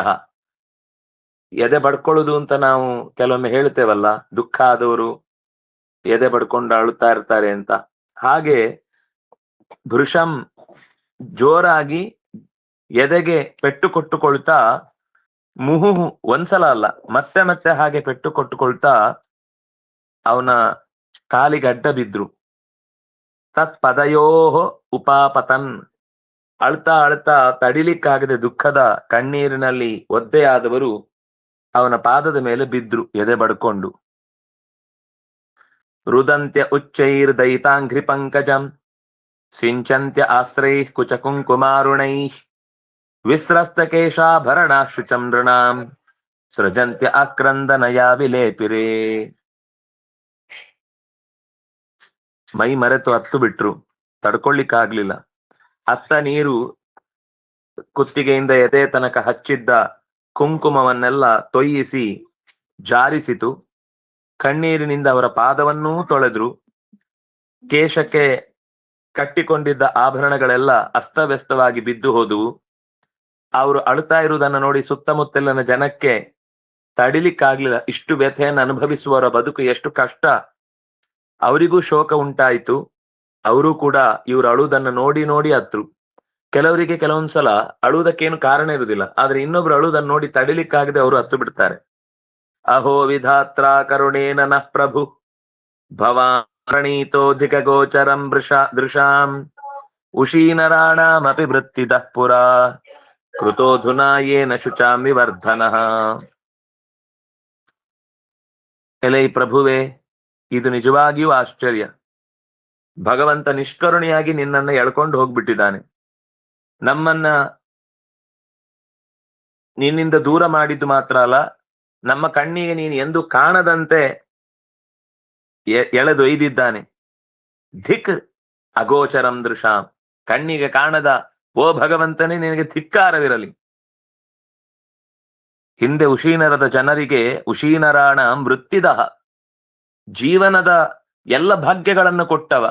ಎದೆ ಬಡ್ಕೊಳ್ಳುದು ಅಂತ ನಾವು ಕೆಲವೊಮ್ಮೆ ಹೇಳ್ತೇವಲ್ಲ, ದುಃಖ ಆದವರು ಎದೆ ಬಡ್ಕೊಂಡು ಅಳುತ್ತಾ ಇರ್ತಾರೆ ಅಂತ. ಹಾಗೆ ಭೃಶಂ ಜೋರಾಗಿ ಎದೆಗೆ ಪೆಟ್ಟು ಕೊಟ್ಟುಕೊಳ್ತಾ, ಮುಹುಹು ಒಂದ್ಸಲ ಅಲ್ಲ ಮತ್ತೆ ಮತ್ತೆ ಹಾಗೆ ಪೆಟ್ಟು ಕೊಟ್ಟುಕೊಳ್ತಾ ಅವನ ಕಾಲಿಗೆ ಅಡ್ಡ ಬಿದ್ರು. ತತ್ ಪದಯೋ ಉಪಾಪತನ್. ಅಳ್ತಾ ಅಳ್ತಾ ತಡಿಲಿಕ್ಕಾಗದೆ ದುಃಖದ ಕಣ್ಣೀರಿನಲ್ಲಿ ಒದ್ದೆಯಾದವರು ಅವನ ಪಾದದ ಮೇಲೆ ಬಿದ್ರು ಎದೆ ಬಡ್ಕೊಂಡು. ರುದಂತ್ಯ ಉಚ್ಚೈರ್ ದಯಿತಾಂಘ್ರಿ ಪಂಕಜಂ ಸಿಂಚಂತ್ಯ ಆಶ್ರೈಃ ಕುಚ ಕುಂಕುಮಾರುಣೈಃ ವಿಸ್ರಸ್ತಕೇಶಾಭರಣ ಶುಚಂ ನೃಣಾಂ ಸೃಜಂತ್ಯ ಆಕ್ರಂದನಯಾ ವಿಲೇಪಿರೇ. ಮೈ ಮರೆತು ಹತ್ತು ಬಿಟ್ರು, ತಡ್ಕೊಳ್ಳಿಕ್ಕಾಗ್ಲಿಲ್ಲ. ಅತ್ತ ನೀರು ಕುತ್ತಿಗೆಯಿಂದ ಎದೆ ತನಕ ಹಚ್ಚಿದ್ದ ಕುಂಕುಮವನ್ನೆಲ್ಲ ತೊಯ್ಯಿಸಿ ಜಾರಿಸಿತು. ಕಣ್ಣೀರಿನಿಂದ ಅವರ ಪಾದವನ್ನೂ ತೊಳೆದ್ರು. ಕೇಶಕ್ಕೆ ಕಟ್ಟಿಕೊಂಡಿದ್ದ ಆಭರಣಗಳೆಲ್ಲ ಅಸ್ತವ್ಯಸ್ತವಾಗಿ ಬಿದ್ದು ಹೋದುವು. ಅವರು ಅಳುತ್ತಾ ಇರುವುದನ್ನು ನೋಡಿ ಸುತ್ತಮುತ್ತಲಿನ ಜನಕ್ಕೆ ತಡಿಲಿಕ್ಕಾಗ್ಲಿಲ್ಲ. ಇಷ್ಟು ವ್ಯಥೆಯನ್ನು ಅನುಭವಿಸುವವರ ಬದುಕು ಎಷ್ಟು ಕಷ್ಟ. ಅವರಿಗೂ ಶೋಕ ಉಂಟಾಯಿತು. ಅವರು ಕೂಡ ಇವರು ಅಳುವುದನ್ನು ನೋಡಿ ನೋಡಿ ಅತ್ರು. ಕೆಲವರಿಗೆ ಕೆಲವೊಂದ್ಸಲ ಅಳುವುದಕ್ಕೇನು ಕಾರಣ ಇರುವುದಿಲ್ಲ, ಆದ್ರೆ ಇನ್ನೊಬ್ರು ಅಳುವುದನ್ನು ನೋಡಿ ತಡಿಲಿಕ್ಕಾಗದೆ ಅವರು ಹತ್ತು ಬಿಡ್ತಾರೆ. ಅಹೋ ವಿಧಾತ್ರ ಕರುಣೇನ ನಃ ಪ್ರಭು ಭವಾರಣೀತೋಧಿಕ ಗೋಚರಂ ದೃಶಾಂ ಉಶೀನರಾಣಾಮಪಿ ವೃತ್ತಿದಃ ಪುರಾ ಕೃತೋಧುನಾ ಯೇನ ಶುಚಾಂ ವಿವರ್ಧನಃ. ಎಲೈ ಪ್ರಭುವೆ, ಇದು ನಿಜವಾಗಿಯೂ ಆಶ್ಚರ್ಯ. ಭಗವಂತ ನಿಷ್ಕರುಣಿಯಾಗಿ ನಿನ್ನನ್ನ ಎಳ್ಕೊಂಡು ಹೋಗ್ಬಿಟ್ಟಿದ್ದಾನೆ. ನಮ್ಮನ್ನ ನಿನ್ನಿಂದ ದೂರ ಮಾಡಿದ್ದು ಮಾತ್ರ ಅಲ್ಲ, ನಮ್ಮ ಕಣ್ಣಿಗೆ ನೀನು ಎಂದು ಕಾಣದಂತೆ ಎಳೆದೊಯ್ದಿದ್ದಾನೆ. ಧಿಕ್ ಅಗೋಚರಂ ದೃಶಾಂ, ಕಣ್ಣಿಗೆ ಕಾಣದ ಓ ಭಗವಂತನೇ ನಿನಗೆ ಧಿಕ್ಕಾರವಿರಲಿ. ಹಿಂದೆ ಉಶೀನರದ ಜನರಿಗೆ ಉಶೀನರಾಣ ವೃತ್ತಿದಃ, ಜೀವನದ ಎಲ್ಲ ಭಾಗ್ಯಗಳನ್ನು ಕೊಟ್ಟವ,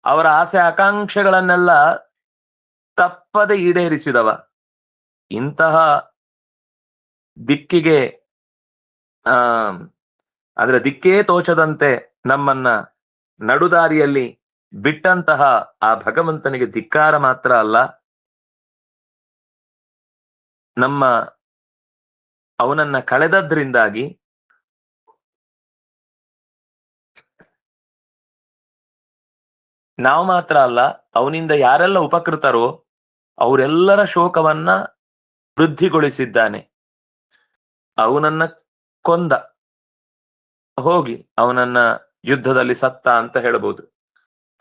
ಅವರ ಆಸೆ ಆಕಾಂಕ್ಷೆಗಳನ್ನೆಲ್ಲ ತಪ್ಪದೆ ಈಡೇರಿಸಿದವ. ಇಂತಹ ದಿಕ್ಕಿಗೆ ಅದರ ದಿಕ್ಕೇ ತೋಚದಂತೆ ನಮ್ಮನ್ನ ನಡುದಾರಿಯಲ್ಲಿ ಬಿಟ್ಟಂತಹ ಆ ಭಗವಂತನಿಗೆ ಧಿಕ್ಕಾರ ಮಾತ್ರ ಅಲ್ಲ, ನಮ್ಮ ಅವನನ್ನ ಕಳೆದದ್ರಿಂದಾಗಿ ನಾವು ಮಾತ್ರ ಅಲ್ಲ, ಅವನಿಂದ ಯಾರೆಲ್ಲ ಉಪಕೃತರೋ ಅವರೆಲ್ಲರ ಶೋಕವನ್ನ ವೃದ್ಧಿಗೊಳಿಸಿದ್ದಾನೆ. ಅವನನ್ನ ಕೊಂದ, ಹೋಗಿ ಅವನನ್ನ ಯುದ್ಧದಲ್ಲಿ ಸತ್ತ ಅಂತ ಹೇಳಬಹುದು.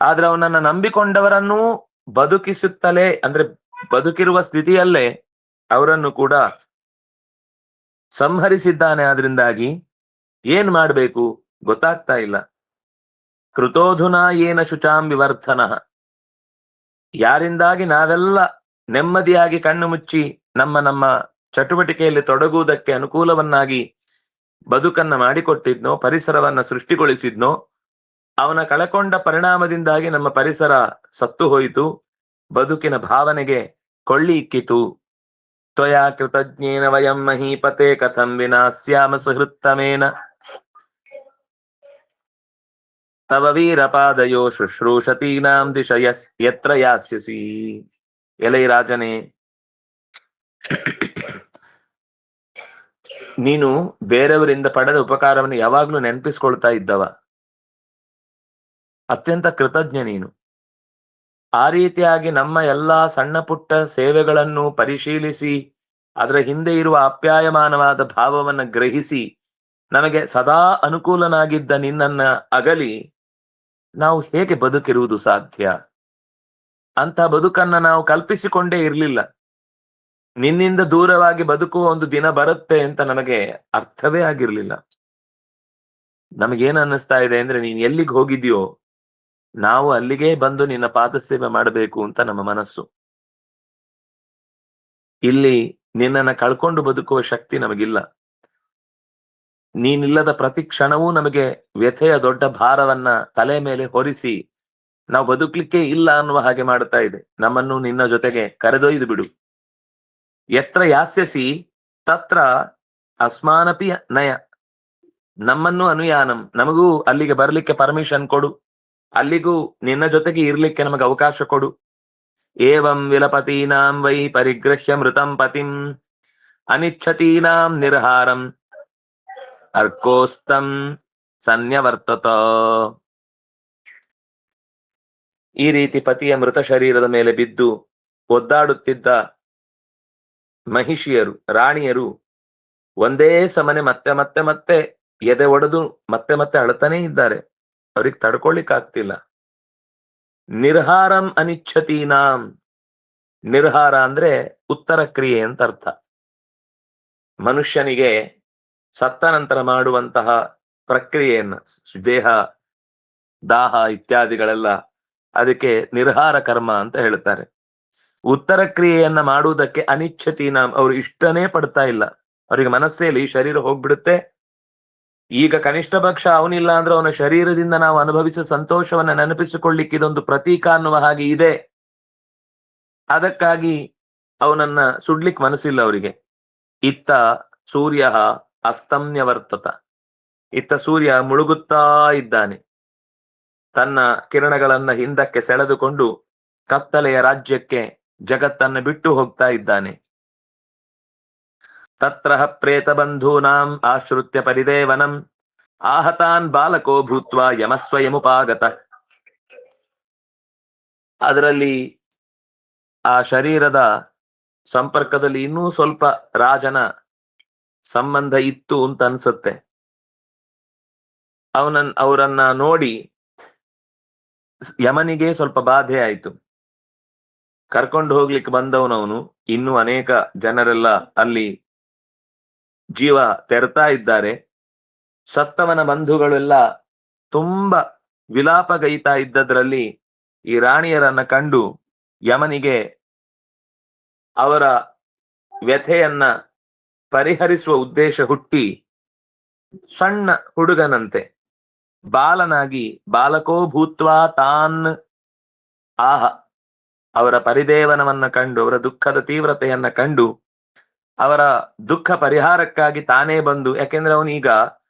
ಆದ್ರೆ ಅವನನ್ನ ನಂಬಿಕೊಂಡವರನ್ನೂ ಬದುಕಿಸುತ್ತಲೇ, ಅಂದ್ರೆ ಬದುಕಿರುವ ಸ್ಥಿತಿಯಲ್ಲೇ ಅವರನ್ನು ಕೂಡ ಸಂಹರಿಸಿದ್ದಾನೆ. ಆದ್ರಿಂದಾಗಿ ಏನ್ ಮಾಡ್ಬೇಕು ಗೊತ್ತಾಗ್ತಾ ಇಲ್ಲ. ಕೃತೋಧುನಾ ಯೇನ ಶುಚಾಂ ವಿವರ್ಧನಃ, ಯಾರಿಂದಾಗಿ ನಾವೆಲ್ಲ ನೆಮ್ಮದಿಯಾಗಿ ಕಣ್ಣು ಮುಚ್ಚಿ ನಮ್ಮ ಚಟುವಟಿಕೆಯಲ್ಲಿ ತೊಡಗುವುದಕ್ಕೆ ಅನುಕೂಲವನ್ನಾಗಿ ಬದುಕನ್ನ ಮಾಡಿಕೊಟ್ಟಿದ್ನೋ, ಪರಿಸರವನ್ನ ಸೃಷ್ಟಿಗೊಳಿಸಿದ್ನೋ, ಅವನ ಕಳಕೊಂಡ ಪರಿಣಾಮದಿಂದಾಗಿ ನಮ್ಮ ಪರಿಸರ ಸತ್ತು ಹೋಯಿತು, ಬದುಕಿನ ಭಾವನೆಗೆ ಕೊಳ್ಳಿ ಇಕ್ಕಿತು. ತ್ವಯಾ ಕೃತಜ್ಞೇನ ವಯಂ ಮಹೀಪತೆ ಕಥಂ ವಿನಾಸ್ಯಾಮ ಸುಹೃತ್ತಮೇನ ತವ ವೀರಪಾದಯೋ ಶುಶ್ರೂಷತೀನಾಂ ದಿಶ ಯತ್ರ ಯಾಸ್ಯಸಿ. ಎಲೈ ರಾಜನೇ, ನೀನು ಬೇರೆಯವರಿಂದ ಪಡೆದ ಉಪಕಾರವನ್ನು ಯಾವಾಗ್ಲೂ ನೆನಪಿಸ್ಕೊಳ್ತಾ ಇದ್ದವ, ಅತ್ಯಂತ ಕೃತಜ್ಞ ನೀನು. ಆ ರೀತಿಯಾಗಿ ನಮ್ಮ ಎಲ್ಲಾ ಸಣ್ಣ ಪುಟ್ಟ ಸೇವೆಗಳನ್ನು ಪರಿಶೀಲಿಸಿ ಅದರ ಹಿಂದೆ ಇರುವ ಆಪ್ಯಾಯಮಾನವಾದ ಭಾವವನ್ನ ಗ್ರಹಿಸಿ ನಮಗೆ ಸದಾ ಅನುಕೂಲನಾಗಿದ್ದ ನಿನ್ನನ್ನ ಅಗಲಿ ನಾವು ಹೇಗೆ ಬದುಕಿರುವುದು ಸಾಧ್ಯ? ಅಂತ ಬದುಕನ್ನ ನಾವು ಕಲ್ಪಿಸಿಕೊಂಡೇ ಇರಲಿಲ್ಲ. ನಿನ್ನಿಂದ ದೂರವಾಗಿ ಬದುಕುವ ಒಂದು ದಿನ ಬರುತ್ತೆ ಅಂತ ನಮಗೆ ಅರ್ಥವೇ ಆಗಿರ್ಲಿಲ್ಲ. ನಮಗೇನು ಅನ್ನಿಸ್ತಾ ಇದೆ ಅಂದ್ರೆ, ನೀನ್ ಎಲ್ಲಿಗೆ ಹೋಗಿದ್ಯೋ ನಾವು ಅಲ್ಲಿಗೆ ಬಂದು ನಿನ್ನ ಪಾದ ಸೇವೆ ಮಾಡಬೇಕು ಅಂತ ನಮ್ಮ ಮನಸ್ಸು. ಇಲ್ಲಿ ನಿನ್ನನ್ನ ಕಳ್ಕೊಂಡು ಬದುಕುವ ಶಕ್ತಿ ನಮಗಿಲ್ಲ. ನೀನಿಲ್ಲದ ಪ್ರತಿ ಕ್ಷಣವೂ ನಮಗೆ ವ್ಯಥೆಯ ದೊಡ್ಡ ಭಾರವನ್ನ ತಲೆ ಮೇಲೆ ಹೊರಿಸಿ ನಾವು ಬದುಕಲಿಕ್ಕೆ ಇಲ್ಲ ಅನ್ನುವ ಹಾಗೆ ಮಾಡ್ತಾ ಇದೆ. ನಮ್ಮನ್ನು ನಿನ್ನ ಜೊತೆಗೆ ಕರೆದೊಯ್ದು ಬಿಡು. ಯತ್ರ ಯಾಸ್ಯಸಿ ತತ್ರ ಅಸ್ಮಾನಪಿ ನಯ, ನಮ್ಮನ್ನು ಅನುಯಾನಂ, ನಮಗೂ ಅಲ್ಲಿಗೆ ಬರ್ಲಿಕ್ಕೆ ಪರ್ಮಿಷನ್ ಕೊಡು, ಅಲ್ಲಿಗೂ ನಿನ್ನ ಜೊತೆಗೆ ಇರ್ಲಿಕ್ಕೆ ನಮಗೆ ಅವಕಾಶ ಕೊಡು. ಏವಂ ವಿಲಪತೀನಾಂ ವೈ ಪರಿಗೃಹ್ಯ ಮೃತಂ ಪತಿಂ ಅನಿಚ್ಛತೀನಾಂ ನಿರ್ಹಾರಂ ಅರ್ಕೋಸ್ತಂ ಸನ್ಯವರ್ತತ. ಈ ರೀತಿ ಪತಿಯ ಮೃತ ಶರೀರದ ಮೇಲೆ ಬಿದ್ದು ಒದ್ದಾಡುತ್ತಿದ್ದ ಮಹಿಷಿಯರು, ರಾಣಿಯರು ಒಂದೇ ಸಮನೆ ಮತ್ತೆ ಮತ್ತೆ ಮತ್ತೆ ಎದೆ ಒಡೆದು ಮತ್ತೆ ಮತ್ತೆ ಅಳ್ತಾನೇ ಇದ್ದಾರೆ. ಅವ್ರಿಗೆ ತಡ್ಕೊಳ್ಳಿಕ್ ಆಗ್ತಿಲ್ಲ. ನಿರ್ಹಾರಂ ಅನಿಚ್ಛತೀನಾಂ. ನಿರ್ಹಾರ ಅಂದ್ರೆ ಉತ್ತರ ಕ್ರಿಯೆ ಅಂತ ಅರ್ಥ. ಮನುಷ್ಯನಿಗೆ ಸತ್ತ ನಂತರ ಮಾಡುವಂತಹ ಪ್ರಕ್ರಿಯೆಯನ್ನ, ದೇಹ ದಾಹ ಇತ್ಯಾದಿಗಳೆಲ್ಲ, ಅದಕ್ಕೆ ನಿರ್ಹಾರ ಕರ್ಮ ಅಂತ ಹೇಳ್ತಾರೆ. ಉತ್ತರ ಕ್ರಿಯೆಯನ್ನ ಮಾಡುವುದಕ್ಕೆ ಅನಿಚ್ಛತೀನಾಂ, ಅವ್ರು ಇಷ್ಟನೇ ಪಡ್ತಾ ಇಲ್ಲ. ಅವರಿಗೆ ಮನಸ್ಸೇಲಿ ಶರೀರ ಹೋಗ್ಬಿಡುತ್ತೆ, ಈಗ ಕನಿಷ್ಠ ಪಕ್ಷ ಅವನಿಲ್ಲ ಅಂದ್ರೆ ಅವನ ಶರೀರದಿಂದ ನಾವು ಅನುಭವಿಸಿದ ಸಂತೋಷವನ್ನ ನೆನಪಿಸಿಕೊಳ್ಳಿಕ್ಕೆ ಇದೊಂದು ಪ್ರತೀಕ ಅನ್ನುವ ಹಾಗೆ ಇದೆ. ಅದಕ್ಕಾಗಿ ಅವನನ್ನ ಸುಡ್ಲಿಕ್ ಮನಸ್ಸಿಲ್ಲ ಅವರಿಗೆ. ಇತ್ತ ಸೂರ್ಯ ಅಸ್ತಮ್ಯವರ್ತತ. ಇತ್ತ ಸೂರ್ಯ ಮುಳುಗುತ್ತಾ ಇದ್ದಾನೆ. ತನ್ನ ಕಿರಣಗಳನ್ನ ಹಿಂದಕ್ಕೆ ಸೆಳೆದುಕೊಂಡು ಕತ್ತಲೆಯ ರಾಜ್ಯಕ್ಕೆ, ಜಗತ್ತನ್ನು ಬಿಟ್ಟು ಹೋಗ್ತಾ ಇದ್ದಾನೆ. ತತ್ರ ಪ್ರೇತ ಬಂಧೂನಾಂ ಆಶ್ರುತ್ಯ ಪರಿದೇವನಂ ಆಹತಾನ್ ಬಾಲಕೋ ಭೂತ್ವ ಯಮಸ್ವಯಮುಪಾಗತ. ಅದರಲ್ಲಿ ಆ ಶರೀರದ ಸಂಪರ್ಕದಲ್ಲಿ ಇನ್ನೂ ಸ್ವಲ್ಪ ರಾಜನ ಸಂಬಂಧ ಇತ್ತು ಅಂತ ಅನ್ಸುತ್ತೆ. ಅವರನ್ನ ನೋಡಿ ಯಮನಿಗೆ ಸ್ವಲ್ಪ ಬಾಧೆ ಆಯ್ತು. ಕರ್ಕೊಂಡು ಹೋಗ್ಲಿಕ್ಕೆ ಬಂದವನವನು, ಇನ್ನೂ ಅನೇಕ ಜನರೆಲ್ಲ ಅಲ್ಲಿ ಜೀವ ತೆರ್ತಾ ಇದ್ದಾರೆ. ಸತ್ತವನ ಬಂಧುಗಳೆಲ್ಲ ತುಂಬಾ ವಿಲಾಪಗೈತಾ ಇದ್ದದ್ರಲ್ಲಿ ಈ ರಾಣಿಯರನ್ನ ಕಂಡು ಯಮನಿಗೆ ಅವರ ವ್ಯಥೆಯನ್ನ ಪರಿಹರಿಸುವ ಉದ್ದೇಶ ಹುಟ್ಟಿ ಸಣ್ಣ ಹುಡುಗನಂತೆ ಬಾಲನಾಗಿ, ಬಾಲಕೋ ಭೂತ್ವಾ ತಾನ್ ಆಹ, ಅವರ ಪರಿದೇವನವನ್ನ ಕಂಡು, ಅವರ ದುಃಖದ ತೀವ್ರತೆಯನ್ನ ಕಂಡು ಅವರ ದುಃಖ ಪರಿಹಾರಕ್ಕಾಗಿ ತಾನೇ ಬಂದು, ಯಾಕೆಂದ್ರೆ ಅವನೀಗ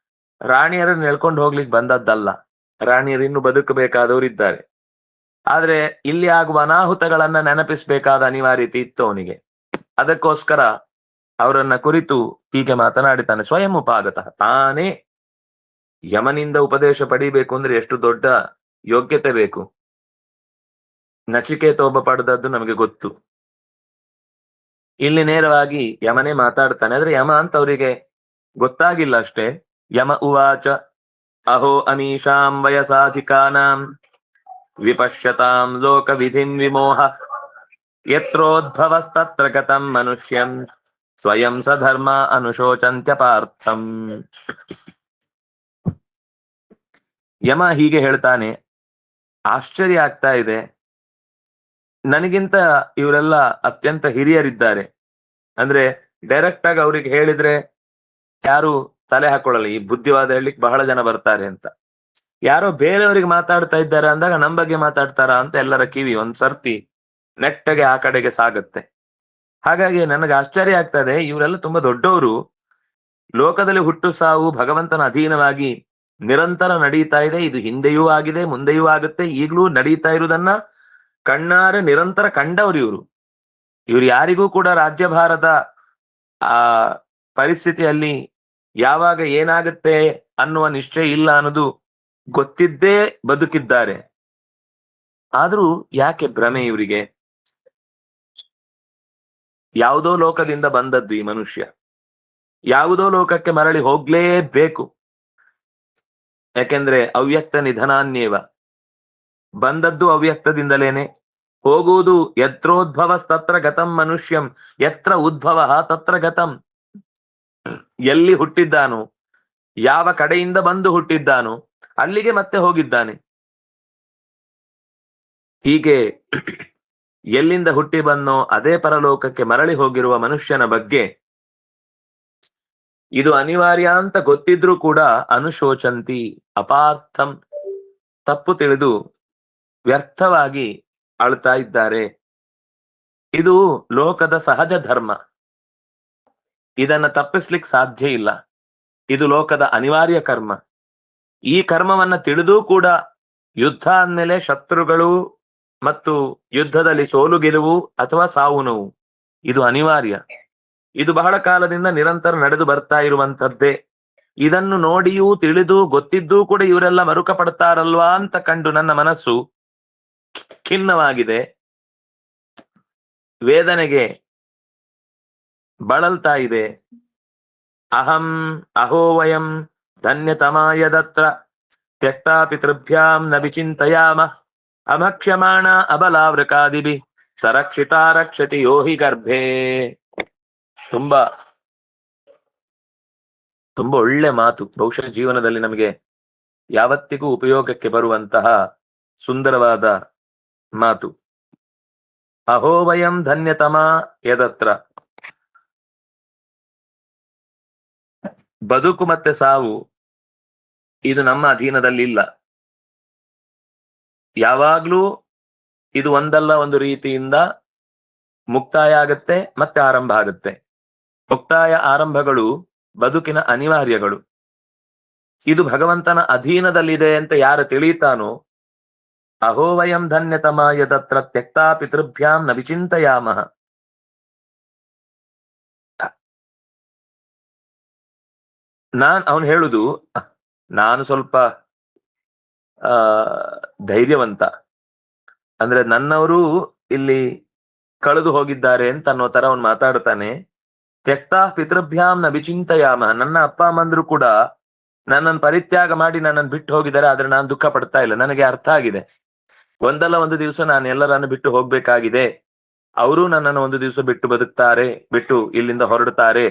ರಾಣಿಯರನ್ನು ನೆಳ್ಕೊಂಡು ಹೋಗ್ಲಿಕ್ಕೆ ಬಂದದ್ದಲ್ಲ, ರಾಣಿಯರು ಇನ್ನು ಬದುಕಬೇಕಾದವರಿದ್ದಾರೆ. ಆದ್ರೆ ಇಲ್ಲಿ ಆಗುವ ಅನಾಹುತಗಳನ್ನ ನೆನಪಿಸ್ಬೇಕಾದ ಅನಿವಾರ್ಯತೆ ಇತ್ತು ಅವನಿಗೆ. ಅದಕ್ಕೋಸ್ಕರ ಅವರನ್ನ ಕುರಿತು ಹೀಗೆ ಮಾತನಾಡಿತಾನೆ. ಸ್ವಯಂ ಉಪಾಗತ, ತಾನೇ ಯಮನಿಂದ ಉಪದೇಶ ಪಡಿಬೇಕು ಅಂದ್ರೆ ಎಷ್ಟು ದೊಡ್ಡ ಯೋಗ್ಯತೆ ಬೇಕು. ನಚಿಕೇತ ಒಬ್ಬ ಪಡೆದದ್ದು ನಮಗೆ ಗೊತ್ತು. ಇಲ್ಲಿ ನೇರವಾಗಿ ಯಮನೇ ಮಾತಾಡ್ತಾನೆ. ಆದ್ರೆ ಯಮ ಅಂತ ಅವರಿಗೆ ಗೊತ್ತಾಗಿಲ್ಲ ಅಷ್ಟೇ. ಯಮ ಉವಾಚ ಅಹೋ ಅನೀಶಾಂ ವಯಸಾಧಿಕಾನಾಂ ವಿಪಶ್ಯತಾಂ ಲೋಕ ವಿಧಿಂ ವಿಮೋಹ ಯತ್ರೋದ್ಭವಸ್ತತ್ರ ಗತಂ ಮನುಷ್ಯಂ ಸ್ವಯಂ ಸಧರ್ಮ ಅನುಶೋಚಂತ್ಯ ಪಾರ್ಥಂ. ಯಮ ಹೀಗೆ ಹೇಳ್ತಾನೆ, ಆಶ್ಚರ್ಯ ಆಗ್ತಾ ಇದೆ, ನನಗಿಂತ ಇವರೆಲ್ಲ ಅತ್ಯಂತ ಹಿರಿಯರಿದ್ದಾರೆ. ಅಂದ್ರೆ ಡೈರೆಕ್ಟ್ ಆಗಿ ಅವ್ರಿಗೆ ಹೇಳಿದ್ರೆ ಯಾರು ತಲೆ ಹಾಕೊಳ್ಳಲ್ಲ, ಈ ಬುದ್ಧಿವಾದ ಹೇಳಲಿಕ್ಕೆ ಬಹಳ ಜನ ಬರ್ತಾರೆ ಅಂತ. ಯಾರೋ ಬೇರೆಯವರಿಗೆ ಮಾತಾಡ್ತಾ ಇದ್ದಾರೆ ಅಂದಾಗ ನಮ್ ಬಗ್ಗೆ ಮಾತಾಡ್ತಾರ ಅಂತ ಎಲ್ಲರ ಕಿವಿ ಒಂದ್ ಸರ್ತಿ ನೆಟ್ಟಗೆ ಆ ಕಡೆಗೆ ಸಾಗುತ್ತೆ. ಹಾಗಾಗಿ ನನಗೆ ಆಶ್ಚರ್ಯ ಆಗ್ತದೆ, ಇವರೆಲ್ಲ ತುಂಬಾ ದೊಡ್ಡವರು, ಲೋಕದಲ್ಲಿ ಹುಟ್ಟು ಸಾವು ಭಗವಂತನ ಅಧೀನವಾಗಿ ನಿರಂತರ ನಡೀತಾ ಇದೆ. ಇದು ಹಿಂದೆಯೂ ಆಗಿದೆ, ಮುಂದೆಯೂ ಆಗುತ್ತೆ, ಈಗಲೂ ನಡೀತಾ ಇರುವುದನ್ನ ಕಣ್ಣಾರೆ ನಿರಂತರ ಕಂಡವ್ರು ಇವರು. ಇವ್ರು ಯಾರಿಗೂ ಕೂಡ ರಾಜ್ಯಭಾರದ ಆ ಪರಿಸ್ಥಿತಿಯಲ್ಲಿ ಯಾವಾಗ ಏನಾಗುತ್ತೆ ಅನ್ನುವ ನಿಶ್ಚಯ ಇಲ್ಲ ಅನ್ನೋದು ಗೊತ್ತಿದ್ದೇ ಬದುಕಿದ್ದಾರೆ. ಆದ್ರೂ ಯಾಕೆ ಭ್ರಮೆ ಇವರಿಗೆ? ಯಾವುದೋ ಲೋಕದಿಂದ ಬಂದದ್ದು ಈ ಮನುಷ್ಯ, ಯಾವುದೋ ಲೋಕಕ್ಕೆ ಮರಳಿ ಹೋಗ್ಲೇಬೇಕು. ಯಾಕೆಂದ್ರೆ ಅವ್ಯಕ್ತ ನಿಧನಾನ್ಯೇವ, ಬಂದದ್ದು ಅವ್ಯಕ್ತದಿಂದಲೇನೆ, ಹೋಗುವುದು ಯತ್ರೋದ್ಭವ ತತ್ರ ಗತಂ ಮನುಷ್ಯಂ, ಯತ್ರ ಉದ್ಭವ ತತ್ರ ಗತಂ. ಎಲ್ಲಿ ಹುಟ್ಟಿದ್ದಾನೋ, ಯಾವ ಕಡೆಯಿಂದ ಬಂದು ಹುಟ್ಟಿದ್ದಾನೋ ಅಲ್ಲಿಗೆ ಮತ್ತೆ ಹೋಗಿದ್ದಾನೆ. ಹೀಗೆ ಎಲ್ಲಿಂದ ಹುಟ್ಟಿ ಬಂದೋ ಅದೇ ಪರಲೋಕಕ್ಕೆ ಮರಳಿ ಹೋಗಿರುವ ಮನುಷ್ಯನ ಬಗ್ಗೆ ಇದು ಅನಿವಾರ್ಯ ಅಂತ ಗೊತ್ತಿದ್ರೂ ಕೂಡ ಅನುಶೋಚಂತಿ ಅಪಾರ್ಥಂ, ತಪ್ಪು ತಿಳಿದು ವ್ಯರ್ಥವಾಗಿ ಅಳ್ತಾ ಇದ್ದಾರೆ. ಇದು ಲೋಕದ ಸಹಜ ಧರ್ಮ, ಇದನ್ನ ತಪ್ಪಿಸ್ಲಿಕ್ಕೆ ಸಾಧ್ಯ ಇಲ್ಲ. ಇದು ಲೋಕದ ಅನಿವಾರ್ಯ ಕರ್ಮ. ಈ ಕರ್ಮವನ್ನ ತಿಳಿದೂ ಕೂಡ ಯುದ್ಧ ಅಂದ್ಮೇಲೆ ಶತ್ರುಗಳು ಮತ್ತು ಯುದ್ಧದಲ್ಲಿ ಸೋಲು ಗೆಲುವು ಅಥವಾ ಸಾವು ನೋವು ಇದು ಅನಿವಾರ್ಯ. ಇದು ಬಹಳ ಕಾಲದಿಂದ ನಿರಂತರ ನಡೆದು ಬರ್ತಾ ಇರುವಂತದ್ದೇ. ಇದನ್ನು ನೋಡಿಯೂ ತಿಳಿದು ಗೊತ್ತಿದ್ದೂ ಕೂಡ ಇವರೆಲ್ಲ ಮರುಕ ಪಡ್ತಾರಲ್ವಾ ಅಂತ ಕಂಡು ನನ್ನ ಮನಸ್ಸು ಖಿನ್ನವಾಗಿದೆ, ವೇದನೆಗೆ ಬಳಲ್ತಾ ಇದೆ. ಅಹಂ ಅಹೋ ವಯಂ ಧನ್ಯತಮ ಯದತ್ರ ತ್ಯಕ್ತಾ ಪಿತೃಭ್ಯಾಂ ನ ವಿಚಿಂತಯಾಮ ಅಭಕ್ಷ್ಯಮಾಣ ಅಬಲಾವೃಕಾದಿಭಿ ಸರಕ್ಷಿತಾ ರಕ್ಷತಿ ಯೋಹಿ ಗರ್ಭೆ. ತುಂಬಾ ತುಂಬಾ ಒಳ್ಳೆ ಮಾತು. ಬಹುಶಃ ಜೀವನದಲ್ಲಿ ನಮಗೆ ಯಾವತ್ತಿಗೂ ಉಪಯೋಗಕ್ಕೆ ಬರುವಂತಹ ಸುಂದರವಾದ ಮಾತು. ಅಹೋ ವಯಂ ಧನ್ಯತಮ ಯದತ್ರ. ಬದುಕು ಮತ್ತೆ ಸಾವು ಇದು ನಮ್ಮ ಅಧೀನದಲ್ಲಿ ಇಲ್ಲ. ಯಾವಾಗ್ಲೂ ಇದು ಒಂದಲ್ಲ ಒಂದು ರೀತಿಯಿಂದ ಮುಕ್ತಾಯ ಆಗತ್ತೆ, ಮತ್ತೆ ಆರಂಭ ಆಗುತ್ತೆ. ಮುಕ್ತಾಯ ಆರಂಭಗಳು ಬದುಕಿನ ಅನಿವಾರ್ಯಗಳು. ಇದು ಭಗವಂತನ ಅಧೀನದಲ್ಲಿದೆ ಅಂತ ಯಾರು ತಿಳಿತಾನೋ, ಅಹೋ ವಯಂ ಧನ್ಯತಮ ಯದತ್ರ ತ್ಯಕ್ತಾ ಪಿತೃಭ್ಯಾಂ ನ ವಿಚಿಂತಯಾಮಃ. ಅವನು ಹೇಳುದು, ನಾನು ಸ್ವಲ್ಪ ಧೈರ್ಯವಂತ, ಅಂದ್ರೆ ನನ್ನವರು ಇಲ್ಲಿ ಕಳೆದು ಹೋಗಿದ್ದಾರೆ ಅಂತ ಅನ್ನೋ ತರ ಅವನು ಮಾತಾಡ್ತಾನೆ. ತ್ಯಕ್ತಾ ಪಿತೃಭ್ಯಾಂ ನ ವಿಚಿಂತಯಾಮ. ನನ್ನ ಅಪ್ಪ ಅಮ್ಮಂದ್ರು ಕೂಡ ನನ್ನನ್ನು ಪರಿತ್ಯಾಗ ಮಾಡಿ ನನ್ನನ್ನು ಬಿಟ್ಟು ಹೋಗಿದ್ದಾರೆ, ಆದ್ರೆ ನಾನು ದುಃಖ ಪಡ್ತಾ ಇಲ್ಲ. ನನಗೆ ಅರ್ಥ ಆಗಿದೆ, ಒಂದಲ್ಲ ಒಂದು ದಿವಸ ನಾನು ಎಲ್ಲರನ್ನು ಬಿಟ್ಟು ಹೋಗ್ಬೇಕಾಗಿದೆ. ಅವರು ನನ್ನನ್ನು ಒಂದು ದಿವಸ ಬಿಟ್ಟು ಬದುಕ್ತಾರೆ, ಬಿಟ್ಟು ಇಲ್ಲಿಂದ ಹೊರಡ್ತಾರೆ.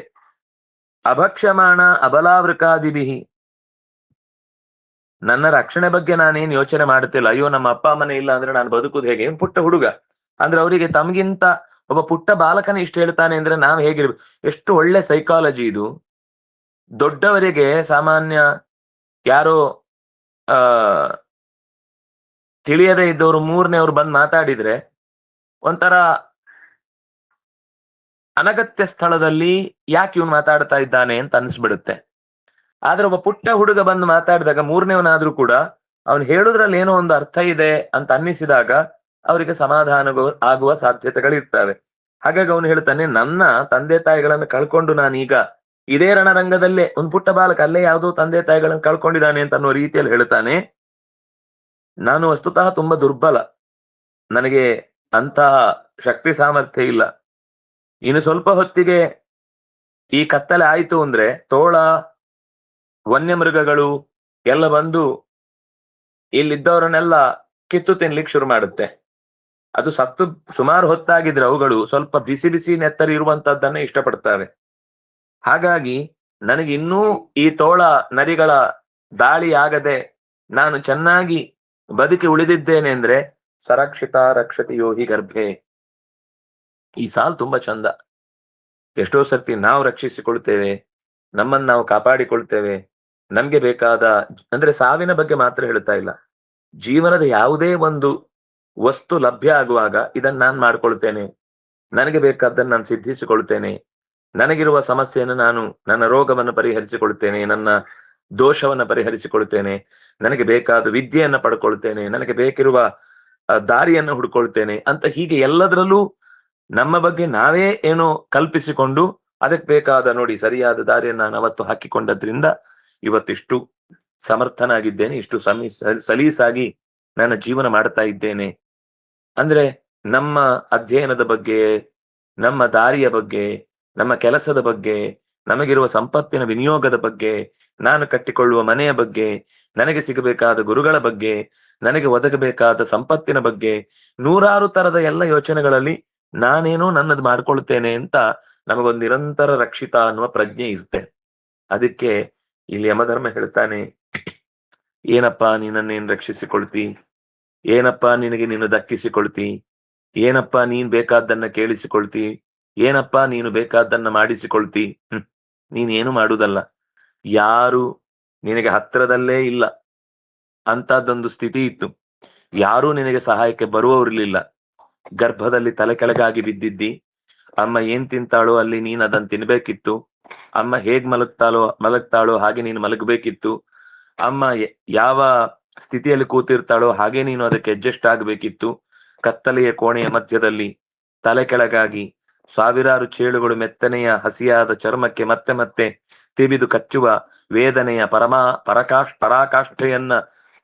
ಅಭಕ್ಷ್ಯಮಾಣ ಅಬಲಾವೃಕಾದಿಭಿಹಿ. ನನ್ನ ರಕ್ಷಣೆ ಬಗ್ಗೆ ನಾನೇನ್ ಯೋಚನೆ ಮಾಡ್ತಿಲ್ಲ. ಅಯ್ಯೋ ನಮ್ಮ ಅಪ್ಪ ಅಮ್ಮನೇ ಇಲ್ಲ ಅಂದ್ರೆ ನಾನು ಬದುಕುದು ಹೇಗೆ? ಪುಟ್ಟ ಹುಡುಗ ಅಂದ್ರೆ ಅವರಿಗೆ ತಮಗಿಂತ ಒಬ್ಬ ಪುಟ್ಟ ಬಾಲಕನ ಇಷ್ಟು ಹೇಳ್ತಾನೆ ಅಂದ್ರೆ ನಾವ್ ಹೇಗಿರ್ಬೇಕು? ಎಷ್ಟು ಒಳ್ಳೆ ಸೈಕಾಲಜಿ ಇದು. ದೊಡ್ಡವರಿಗೆ ಸಾಮಾನ್ಯ ಯಾರೋ ತಿಳಿಯದೇ ಇದ್ದವರು ಮೂರನೇವ್ರು ಬಂದು ಮಾತಾಡಿದ್ರೆ ಒಂಥರ ಅನಗತ್ಯ ಸ್ಥಳದಲ್ಲಿ ಯಾಕೆ ಇವನು ಮಾತಾಡ್ತಾ ಇದ್ದಾನೆ ಅಂತ ಅನ್ಸ್ಬಿಡುತ್ತೆ. ಆದ್ರೆ ಒಬ್ಬ ಪುಟ್ಟ ಹುಡುಗ ಬಂದು ಮಾತಾಡಿದಾಗ ಮೂರನೇವನಾದ್ರೂ ಕೂಡ ಅವನು ಹೇಳುದ್ರಲ್ಲಿ ಏನೋ ಒಂದು ಅರ್ಥ ಇದೆ ಅಂತ ಅನ್ನಿಸಿದಾಗ ಅವರಿಗೆ ಸಮಾಧಾನ ಆಗುವ ಸಾಧ್ಯತೆಗಳಿರ್ತವೆ. ಹಾಗಾಗಿ ಅವನು ಹೇಳ್ತಾನೆ, ನನ್ನ ತಂದೆ ತಾಯಿಗಳನ್ನು ಕಳ್ಕೊಂಡು ನಾನೀಗ ಇದೇ ರಣರಂಗದಲ್ಲೇ ಒಂದು ಪುಟ್ಟ ಬಾಲಕ ಅಲ್ಲೇ ಯಾವುದೋ ತಂದೆ ತಾಯಿಗಳನ್ನು ಕಳ್ಕೊಂಡಿದ್ದಾನೆ ಅಂತ ಅನ್ನೋ ರೀತಿಯಲ್ಲಿ ಹೇಳ್ತಾನೆ. ನಾನು ವಸ್ತುತಃ ತುಂಬಾ ದುರ್ಬಲ, ನನಗೆ ಅಂತಹ ಶಕ್ತಿ ಸಾಮರ್ಥ್ಯ ಇಲ್ಲ. ಇನ್ನು ಸ್ವಲ್ಪ ಹೊತ್ತಿಗೆ ಈ ಕತ್ತಲೆ ಆಯ್ತು ಅಂದ್ರೆ ತೋಳ ವನ್ಯಮೃಗಗಳು ಎಲ್ಲ ಬಂದು ಇಲ್ಲಿದ್ದವರನ್ನೆಲ್ಲ ಕಿತ್ತು ತಿನ್ಲಿಕ್ಕೆ ಶುರು ಮಾಡುತ್ತೆ. ಅದು ಸತ್ತು ಸುಮಾರು ಹೊತ್ತಾಗಿದ್ರೆ ಅವುಗಳು ಸ್ವಲ್ಪ ಬಿಸಿ ಬಿಸಿ ನೆತ್ತರಿ ಇರುವಂತದ್ದನ್ನೇ ಇಷ್ಟಪಡ್ತವೆ. ಹಾಗಾಗಿ ನನಗೆ ಇನ್ನೂ ಈ ತೋಳ ನರಿಗಳ ದಾಳಿ ಆಗದೆ ನಾನು ಚೆನ್ನಾಗಿ ಬದುಕಿ ಉಳಿದಿದ್ದೇನೆ ಅಂದ್ರೆ ಸರಕ್ಷಿತ ರಕ್ಷತಿ ಯೋಹಿ ಗರ್ಭೆ. ಈ ಸಾಲು ತುಂಬಾ ಚಂದ. ಎಷ್ಟೋ ಸರ್ತಿ ನಾವು ರಕ್ಷಿಸಿಕೊಳ್ತೇವೆ, ನಮ್ಮನ್ನು ನಾವು ಕಾಪಾಡಿಕೊಳ್ತೇವೆ. ನಮ್ಗೆ ಬೇಕಾದ ಅಂದ್ರೆ ಸಾವಿನ ಬಗ್ಗೆ ಮಾತ್ರ ಹೇಳ್ತಾ ಇಲ್ಲ, ಜೀವನದ ಯಾವುದೇ ಒಂದು ವಸ್ತು ಲಭ್ಯ ಆಗುವಾಗ ಇದನ್ನ ನಾನು ಮಾಡ್ಕೊಳ್ತೇನೆ, ನನಗೆ ಬೇಕಾದ್ದನ್ನು ನಾನು ಸಿದ್ಧಿಸಿಕೊಳ್ತೇನೆ, ನನಗಿರುವ ಸಮಸ್ಯೆಯನ್ನು ನಾನು ನನ್ನ ರೋಗವನ್ನು ಪರಿಹರಿಸಿಕೊಳ್ತೇನೆ, ನನ್ನ ದೋಷವನ್ನು ಪರಿಹರಿಸಿಕೊಳ್ತೇನೆ, ನನಗೆ ಬೇಕಾದ ವಿದ್ಯೆಯನ್ನ ಪಡ್ಕೊಳ್ತೇನೆ, ನನಗೆ ಬೇಕಿರುವ ದಾರಿಯನ್ನು ಹುಡ್ಕೊಳ್ತೇನೆ ಅಂತ ಹೀಗೆ ಎಲ್ಲದರಲ್ಲೂ ನಮ್ಮ ಬಗ್ಗೆ ನಾವೇ ಏನೋ ಕಲ್ಪಿಸಿಕೊಂಡು ಅದಕ್ಕೆ ಬೇಕಾದ ನೋಡಿ ಸರಿಯಾದ ದಾರಿಯನ್ನು ನಾನು ಅವತ್ತು ಹಾಕಿಕೊಂಡದ್ರಿಂದ ಇವತ್ತಿಷ್ಟು ಸಮರ್ಥನಾಗಿದ್ದೇನೆ, ಇಷ್ಟು ಸಲೀಸಾಗಿ ನನ್ನ ಜೀವನ ಮಾಡ್ತಾ ಇದ್ದೇನೆ. ಅಂದ್ರೆ ನಮ್ಮ ಅಧ್ಯಯನದ ಬಗ್ಗೆ, ನಮ್ಮ ದಾರಿಯ ಬಗ್ಗೆ, ನಮ್ಮ ಕೆಲಸದ ಬಗ್ಗೆ, ನಮಗಿರುವ ಸಂಪತ್ತಿನ ವಿನಿಯೋಗದ ಬಗ್ಗೆ, ನಾನು ಕಟ್ಟಿಕೊಳ್ಳುವ ಮನೆಯ ಬಗ್ಗೆ, ನನಗೆ ಸಿಗಬೇಕಾದ ಗುರುಗಳ ಬಗ್ಗೆ, ನನಗೆ ಒದಗಬೇಕಾದ ಸಂಪತ್ತಿನ ಬಗ್ಗೆ, ನೂರಾರು ತರದ ಎಲ್ಲ ಯೋಚನೆಗಳಲ್ಲಿ ನಾನೇನೋ ನನ್ನದು ಮಾಡ್ಕೊಳ್ತೇನೆ ಅಂತ ನಮಗೊಂದು ನಿರಂತರ ರಕ್ಷಿತ ಅನ್ನುವ ಪ್ರಜ್ಞೆ ಇರುತ್ತೆ. ಅದಕ್ಕೆ ಇಲ್ಲಿ ಯಮಧರ್ಮ ಹೇಳ್ತಾನೆ, ಏನಪ್ಪಾ ನೀನನ್ನೇನ್ ರಕ್ಷಿಸಿಕೊಳ್ತಿ, ಏನಪ್ಪಾ ನಿನಗೆ ನೀನು ದಕ್ಕಿಸಿಕೊಳ್ತಿ, ಏನಪ್ಪಾ ನೀನ್ ಬೇಕಾದ್ದನ್ನ ಕೇಳಿಸಿಕೊಳ್ತಿ, ಏನಪ್ಪಾ ನೀನು ಬೇಕಾದ್ದನ್ನ ಮಾಡಿಸಿಕೊಳ್ತಿ. ನೀನೇನು ಮಾಡುವುದಲ್ಲ, ಯಾರು ನಿನಗೆ ಹತ್ರದಲ್ಲೇ ಇಲ್ಲ ಅಂತದ್ದೊಂದು ಸ್ಥಿತಿ ಇತ್ತು, ಯಾರೂ ನಿನಗೆ ಸಹಾಯಕ್ಕೆ ಬರುವವರಿರ್ಲಿಲ್ಲ. ಗರ್ಭದಲ್ಲಿ ತಲೆ ಕೆಳಗಾಗಿ ಬಿದ್ದಿದ್ದಿ, ಅಮ್ಮ ಏನ್ ತಿಂತಾಳೋ ಅಲ್ಲಿ ನೀನ್ ಅದನ್ನ ತಿನ್ಬೇಕಿತ್ತು, ಅಮ್ಮ ಹೇಗ್ ಮಲಗ್ತಾಳೋ ಹಾಗೆ ನೀನು ಮಲಗಬೇಕಿತ್ತು, ಅಮ್ಮ ಯಾವ ಸ್ಥಿತಿಯಲ್ಲಿ ಕೂತಿರ್ತಾಳೋ ಹಾಗೆ ನೀನು ಅದಕ್ಕೆ ಅಡ್ಜಸ್ಟ್ ಆಗ್ಬೇಕಿತ್ತು. ಕತ್ತಲೆಯ ಕೋಣೆಯ ಮಧ್ಯದಲ್ಲಿ ತಲೆ ಕೆಳಗಾಗಿ ಸಾವಿರಾರು ಚೇಳುಗಳು ಮೆತ್ತನೆಯ ಹಸಿಯಾದ ಚರ್ಮಕ್ಕೆ ಮತ್ತೆ ಮತ್ತೆ ತಿವಿದು ಕಚ್ಚುವ ವೇದನೆಯ ಪರಾಕಾಷ್ಠೆಯನ್ನ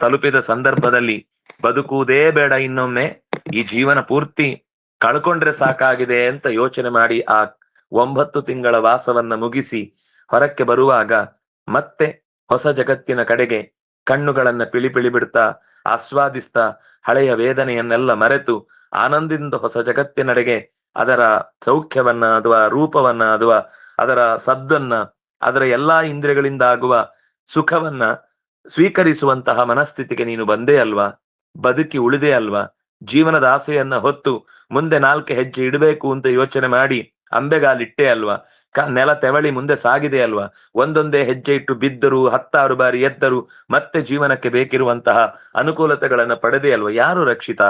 ತಲುಪಿದ ಸಂದರ್ಭದಲ್ಲಿ ಬದುಕುವುದೇ ಬೇಡ ಇನ್ನೊಮ್ಮೆ, ಈ ಜೀವನ ಪೂರ್ತಿ ಕಳ್ಕೊಂಡ್ರೆ ಸಾಕಾಗಿದೆ ಅಂತ ಯೋಚನೆ ಮಾಡಿ ಆ 9 ತಿಂಗಳ ವಾಸವನ್ನ ಮುಗಿಸಿ ಹೊರಕ್ಕೆ ಬರುವಾಗ ಮತ್ತೆ ಹೊಸ ಜಗತ್ತಿನ ಕಡೆಗೆ ಕಣ್ಣುಗಳನ್ನ ಪಿಳಿ ಬಿಡ್ತಾ ಆಸ್ವಾದಿಸ್ತಾ ಹಳೆಯ ವೇದನೆಯನ್ನೆಲ್ಲ ಮರೆತು ಆನಂದದಿಂದ ಹೊಸ ಜಗತ್ತಿನಡೆಗೆ ಅದರ ಸೌಖ್ಯವನ್ನ ಅಥವಾ ರೂಪವನ್ನ ಅಥವಾ ಅದರ ಸದ್ದನ್ನ ಅದರ ಎಲ್ಲಾ ಇಂದ್ರಿಯಗಳಿಂದ ಆಗುವ ಸುಖವನ್ನ ಸ್ವೀಕರಿಸುವಂತಹ ಮನಸ್ಥಿತಿಗೆ ನೀನು ಬಂದೇ ಅಲ್ವಾ, ಬದುಕಿ ಉಳಿದೇ ಅಲ್ವಾ, ಜೀವನದ ಆಸೆಯನ್ನ ಹೊತ್ತು ಮುಂದೆ 4 ಹೆಜ್ಜೆ ಇಡಬೇಕು ಅಂತ ಯೋಚನೆ ಮಾಡಿ ಅಂಬೆಗಾಲಿಟ್ಟೇ ಅಲ್ವಾ, ನೆಲ ತೆವಳಿ ಮುಂದೆ ಸಾಗಿದೆ ಅಲ್ವಾ, ಒಂದೊಂದೇ ಹೆಜ್ಜೆ ಇಟ್ಟು ಬಿದ್ದರು 10 ಬಾರಿ ಎದ್ದರು ಮತ್ತೆ ಜೀವನಕ್ಕೆ ಬೇಕಿರುವಂತಹ ಅನುಕೂಲತೆಗಳನ್ನ ಪಡೆದೇ ಅಲ್ವಾ. ಯಾರು ರಕ್ಷಿತ?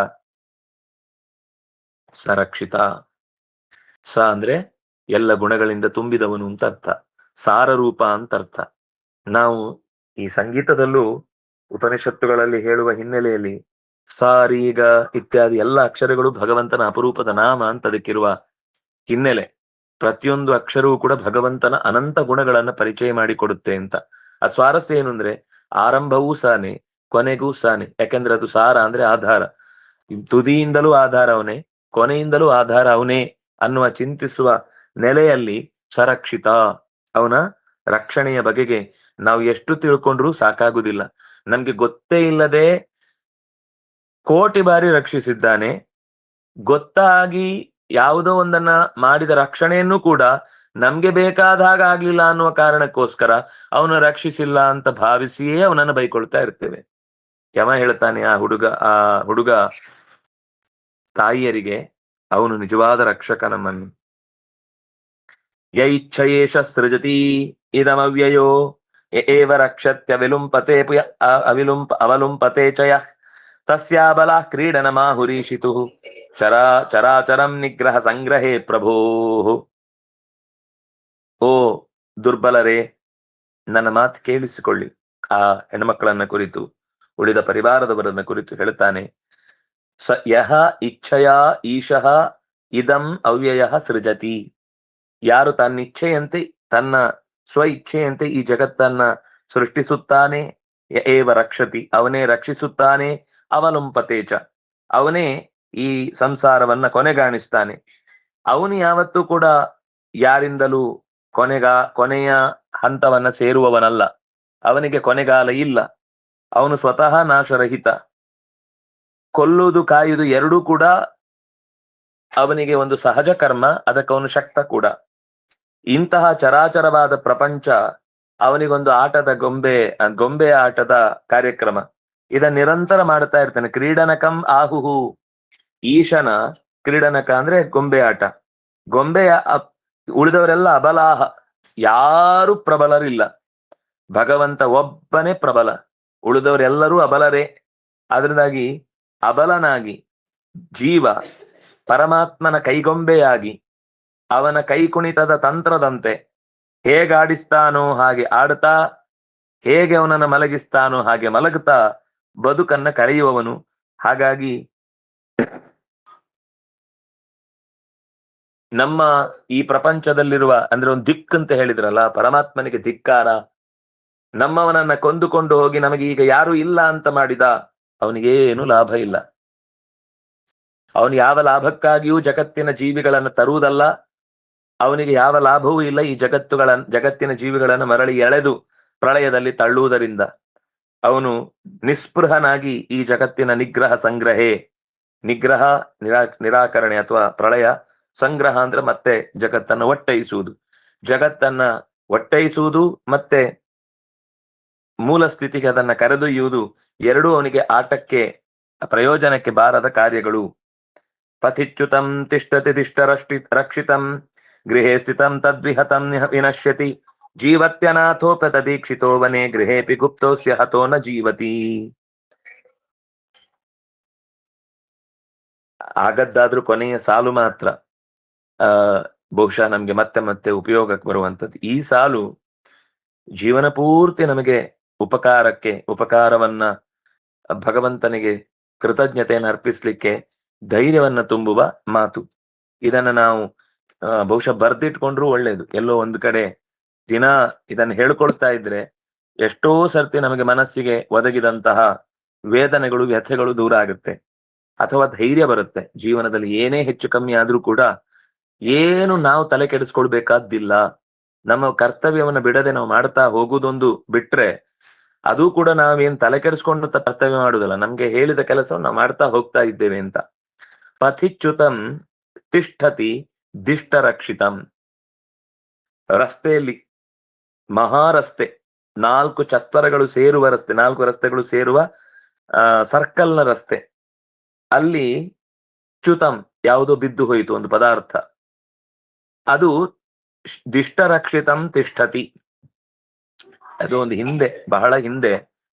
ಸರಕ್ಷಿತ. ಸ ಅಂದ್ರೆ ಎಲ್ಲ ಗುಣಗಳಿಂದ ತುಂಬಿದವನು ಅಂತ ಅರ್ಥ, ಸಾರರೂಪ ಅಂತ ಅರ್ಥ. ನಾವು ಈ ಸಂಗೀತದಲ್ಲೂ ಉಪನಿಷತ್ತುಗಳಲ್ಲಿ ಹೇಳುವ ಹಿನ್ನೆಲೆಯಲ್ಲಿ ಸಾರೀಗ ಇತ್ಯಾದಿ ಎಲ್ಲ ಅಕ್ಷರಗಳು ಭಗವಂತನ ಅಪರೂಪದ ನಾಮ ಅಂತ ಅದಕ್ಕಿರುವ ಹಿನ್ನೆಲೆ. ಪ್ರತಿಯೊಂದು ಅಕ್ಷರವೂ ಕೂಡ ಭಗವಂತನ ಅನಂತ ಗುಣಗಳನ್ನ ಪರಿಚಯ ಮಾಡಿಕೊಡುತ್ತೆ ಅಂತ. ಅದ್ ಸ್ವಾರಸ್ಯ ಏನು ಅಂದ್ರೆ ಆರಂಭವೂ ಸಾನೆ ಕೊನೆಗೂ ಸಾನೆ, ಯಾಕೆಂದ್ರೆ ಅದು ಸಾರ ಅಂದ್ರೆ ಆಧಾರ. ತುದಿಯಿಂದಲೂ ಆಧಾರ ಅವನೇ, ಕೊನೆಯಿಂದಲೂ ಆಧಾರ ಅವನೇ ಅನ್ನುವ ಚಿಂತಿಸುವ ನೆಲೆಯಲ್ಲಿ ಸರಕ್ಷಿತ, ಅವನ ರಕ್ಷಣೆಯ ಬಗೆಗೆ ನಾವು ಎಷ್ಟು ತಿಳ್ಕೊಂಡ್ರೂ ಸಾಕಾಗುದಿಲ್ಲ. ನಮ್ಗೆ ಗೊತ್ತೇ ಇಲ್ಲದೆ ಕೋಟಿ ಬಾರಿ ರಕ್ಷಿಸಿದ್ದಾನೆ, ಗೊತ್ತಾಗಿ ಯಾವುದೋ ಒಂದನ್ನ ಮಾಡಿದ ರಕ್ಷಣೆಯನ್ನು ಕೂಡ ನಮ್ಗೆ ಬೇಕಾದ ಹಾಗೆ ಆಗ್ಲಿಲ್ಲ ಅನ್ನುವ ಕಾರಣಕ್ಕೋಸ್ಕರ ಅವನು ರಕ್ಷಿಸಿಲ್ಲ ಅಂತ ಭಾವಿಸಿಯೇ ಅವನನ್ನು ಬೈಕೊಳ್ತಾ ಇರ್ತೇವೆ. ಯಮ ಹೇಳ್ತಾನೆ ಆ ಹುಡುಗ ತಾಯಿಯರಿಗೆ ಅವನು ನಿಜವಾದ ರಕ್ಷಕ ನಮ್ಮನ್ನು. ಯೈಚ್ಛಯೇಷ ಸೃಜತಿ ಇದಮವ್ಯಯೋ ಏವ ರಕ್ಷತ್ಯ ವಿಲುಂಪತೆ ಅವಲುಂಪತೆ ಚಯ ತಸ್ಯಾಬಲ ಕ್ರೀಡನ ಮಾಹುರೀಷಿತು ಚರಾಚರಂ ನಿಗ್ರಹ ಸಂಗ್ರಹೇ ಪ್ರಭೋ. ಓ ದುರ್ಬಲರೇ, ನನ್ನ ಮಾತು ಕೇಳಿಸಿಕೊಳ್ಳಿ. ಆ ಹೆಣ್ಮಕ್ಕಳನ್ನ ಕುರಿತು, ಉಳಿದ ಪರಿವಾರದವರನ್ನ ಕುರಿತು ಹೇಳ್ತಾನೆ, ಸ ಯಹ ಇಚ್ಛೆಯ ಈಶಃ ಇದಂ ಅವ್ಯಯ ಸೃಜತಿ. ಯಾರು ತನ್ನ ಇಚ್ಛೆಯಂತೆ ತನ್ನ ಸ್ವ ಇಚ್ಛೆಯಂತೆ ಈ ಜಗತ್ತನ್ನ ಸೃಷ್ಟಿಸುತ್ತಾನೆ, ಏವ ರಕ್ಷತಿ ಅವನೇ ರಕ್ಷಿಸುತ್ತಾನೆ, ಅವಲಂಪತೇಚ ಅವನೇ ಈ ಸಂಸಾರವನ್ನ ಕೊನೆಗಾಣಿಸ್ತಾನೆ. ಅವನು ಯಾವತ್ತೂ ಕೂಡ ಯಾರಿಂದಲೂ ಕೊನೆಯ ಹಂತವನ್ನ ಸೇರುವವನಲ್ಲ, ಅವನಿಗೆ ಕೊನೆಗಾಲ ಇಲ್ಲ, ಅವನು ಸ್ವತಃ ನಾಶರಹಿತ. ಕೊಲ್ಲುವುದು ಕಾಯುವುದು ಎರಡೂ ಕೂಡ ಅವನಿಗೆ ಒಂದು ಸಹಜ ಕರ್ಮ, ಅದಕ್ಕೆ ಅವನು ಶಕ್ತ ಕೂಡ. ಇಂತಹ ಚರಾಚರವಾದ ಪ್ರಪಂಚ ಅವನಿಗೊಂದು ಆಟದ ಗೊಂಬೆಯ ಆಟದ ಕಾರ್ಯಕ್ರಮ. ಇದನ್ನ ನಿರಂತರ ಮಾಡ್ತಾ ಇರ್ತಾನೆ. ಕ್ರೀಡನಕಂ ಆಹುಹು, ಈಶನ ಕ್ರೀಡನಕ ಅಂದ್ರೆ ಗೊಂಬೆ ಆಟ. ಗೊಂಬೆಯ ಉಳಿದವರೆಲ್ಲ ಅಬಲಾಹ, ಯಾರು ಪ್ರಬಲರಿಲ್ಲ, ಭಗವಂತ ಒಬ್ಬನೇ ಪ್ರಬಲ, ಉಳಿದವರೆಲ್ಲರೂ ಅಬಲರೇ. ಅದರಿಂದಾಗಿ ಅಬಲನಾಗಿ ಜೀವ ಪರಮಾತ್ಮನ ಕೈಗೊಂಬೆಯಾಗಿ ಅವನ ಕೈ ಕುಣಿತದ ತಂತ್ರದಂತೆ ಹೇಗಾಡಿಸ್ತಾನೋ ಹಾಗೆ ಆಡ್ತಾ, ಹೇಗೆ ಅವನನ್ನು ಮಲಗಿಸ್ತಾನೋ ಹಾಗೆ ಮಲಗುತ್ತಾ ಬದುಕನ್ನ ಕಳೆಯುವವನು. ಹಾಗಾಗಿ ನಮ್ಮ ಈ ಪ್ರಪಂಚದಲ್ಲಿರುವ ಅಂದ್ರೆ ಒಂದು ದಿಕ್ ಅಂತ ಹೇಳಿದ್ರಲ್ಲ, ಪರಮಾತ್ಮನಿಗೆ ಧಿಕ್ಕಾರ. ನಮ್ಮವನನ್ನ ಕೊಂದುಕೊಂಡು ಹೋಗಿ ನಮಗೆ ಈಗ ಯಾರು ಇಲ್ಲ ಅಂತ ಮಾಡಿದ ಅವನಿಗೇನು ಲಾಭ ಇಲ್ಲ. ಅವನು ಯಾವ ಲಾಭಕ್ಕಾಗಿಯೂ ಜಗತ್ತಿನ ಜೀವಿಗಳನ್ನು ತರುವುದಲ್ಲ, ಅವನಿಗೆ ಯಾವ ಲಾಭವೂ ಇಲ್ಲ ಈ ಜಗತ್ತಿನ ಜೀವಿಗಳನ್ನು ಮರಳಿ ಎಳೆದು ಪ್ರಳಯದಲ್ಲಿ ತಳ್ಳುವುದರಿಂದ. ಅವನು ನಿಸ್ಪೃಹನಾಗಿ ಈ ಜಗತ್ತಿನ ನಿಗ್ರಹ ಸಂಗ್ರಹೇ, ನಿಗ್ರಹ ನಿರಾಕರಣೆ ಅಥವಾ ಪ್ರಳಯ, ಸಂಗ್ರಹ ಅಂದ್ರೆ ಮತ್ತೆ ಜಗತ್ತನ್ನ ಒಟ್ಟೈಸುವುದು. ಜಗತ್ತನ್ನ ಒಟ್ಟೈಸುವುದು ಮತ್ತೆ ಮೂಲ ಸ್ಥಿತಿಗೆ ಅದನ್ನ ಕರೆದೊಯ್ಯುವುದು ಎರಡೂ ಅವನಿಗೆ ಆಟಕ್ಕೆ ಪ್ರಯೋಜನಕ್ಕೆ ಬಾರದ ಕಾರ್ಯಗಳು. ಪಥಿಚ್ಯುತಂ ತಿಷ್ಠತಿ ರಕ್ಷಿತಂ ಗೃಹೇ ಸ್ಥಿತಂ ತದ್ವಿಹತಂ ವಿನಶ್ಯತಿ ಜೀವತ್ಯನಾಥೋಪತದೀಕ್ಷಿತೋ ವನೆ ಗೃಹೇಪಿ ಗುಪ್ತೋಸ್ಯ ಹತೋ ನ ಜೀವತಿ. ಆಗದ್ದಾದ್ರೂ ಕೊನೆಯ ಸಾಲು ಮಾತ್ರ ಬಹುಶಃ ನಮ್ಗೆ ಮತ್ತೆ ಮತ್ತೆ ಉಪಯೋಗಕ್ಕೆ ಬರುವಂಥದ್ದು. ಈ ಸಾಲು ಜೀವನ ಪೂರ್ತಿ ನಮಗೆ ಉಪಕಾರವನ್ನ ಭಗವಂತನಿಗೆ ಕೃತಜ್ಞತೆಯನ್ನು ಅರ್ಪಿಸ್ಲಿಕ್ಕೆ ಧೈರ್ಯವನ್ನ ತುಂಬುವ ಮಾತು. ಇದನ್ನ ನಾವು ಬಹುಶಃ ಬರ್ದಿಟ್ಕೊಂಡ್ರು ಒಳ್ಳೇದು. ಎಲ್ಲೋ ಒಂದು ಕಡೆ ದಿನ ಇದನ್ನ ಹೇಳ್ಕೊಳ್ತಾ ಇದ್ರೆ ಎಷ್ಟೋ ಸರ್ತಿ ನಮಗೆ ಮನಸ್ಸಿಗೆ ಒದಗಿದಂತಹ ವೇದನೆಗಳು ವ್ಯಥೆಗಳು ದೂರ ಆಗುತ್ತೆ, ಅಥವಾ ಧೈರ್ಯ ಬರುತ್ತೆ. ಜೀವನದಲ್ಲಿ ಏನೇ ಹೆಚ್ಚು ಕಮ್ಮಿ ಆದ್ರೂ ಕೂಡ ಏನು ನಾವು ತಲೆ ಕೆಡಿಸ್ಕೊಳ್ಬೇಕಾದ್ದಿಲ್ಲ. ನಮ್ಮ ಕರ್ತವ್ಯವನ್ನ ಬಿಡದೆ ನಾವು ಮಾಡ್ತಾ ಹೋಗುದೊಂದು ಬಿಟ್ರೆ, ಅದು ಕೂಡ ನಾವೇನ್ ತಲೆ ಕೆಡಿಸ್ಕೊಂಡು ಕರ್ತವ್ಯ ಮಾಡುದಲ್ಲ, ನಮ್ಗೆ ಹೇಳಿದ ಕೆಲಸವನ್ನು ನಾವು ಮಾಡ್ತಾ ಹೋಗ್ತಾ ಇದ್ದೇವೆ ಅಂತ. ಪಥಿಚ್ಯುತಂ ತಿಷ್ಠತಿ ದಿಷ್ಟ ರಕ್ಷಿತಂ. ರಸ್ತೆಯಲ್ಲಿ, ಮಹಾರಸ್ತೆ, 4 ಚತ್ವರಗಳು ಸೇರುವ ರಸ್ತೆ, 4 ರಸ್ತೆಗಳು ಸೇರುವ ಸರ್ಕಲ್ ನ ರಸ್ತೆ, ಅಲ್ಲಿ ಚ್ಯುತಂ ಯಾವುದೋ ಬಿದ್ದು ಹೋಯಿತು ಒಂದು ಪದಾರ್ಥ, ಅದು ದಿಷ್ಟ ರಕ್ಷಿತಂ ತಿಷ್ಠತಿ. ಅದು ಒಂದು ಹಿಂದೆ, ಬಹಳ ಹಿಂದೆ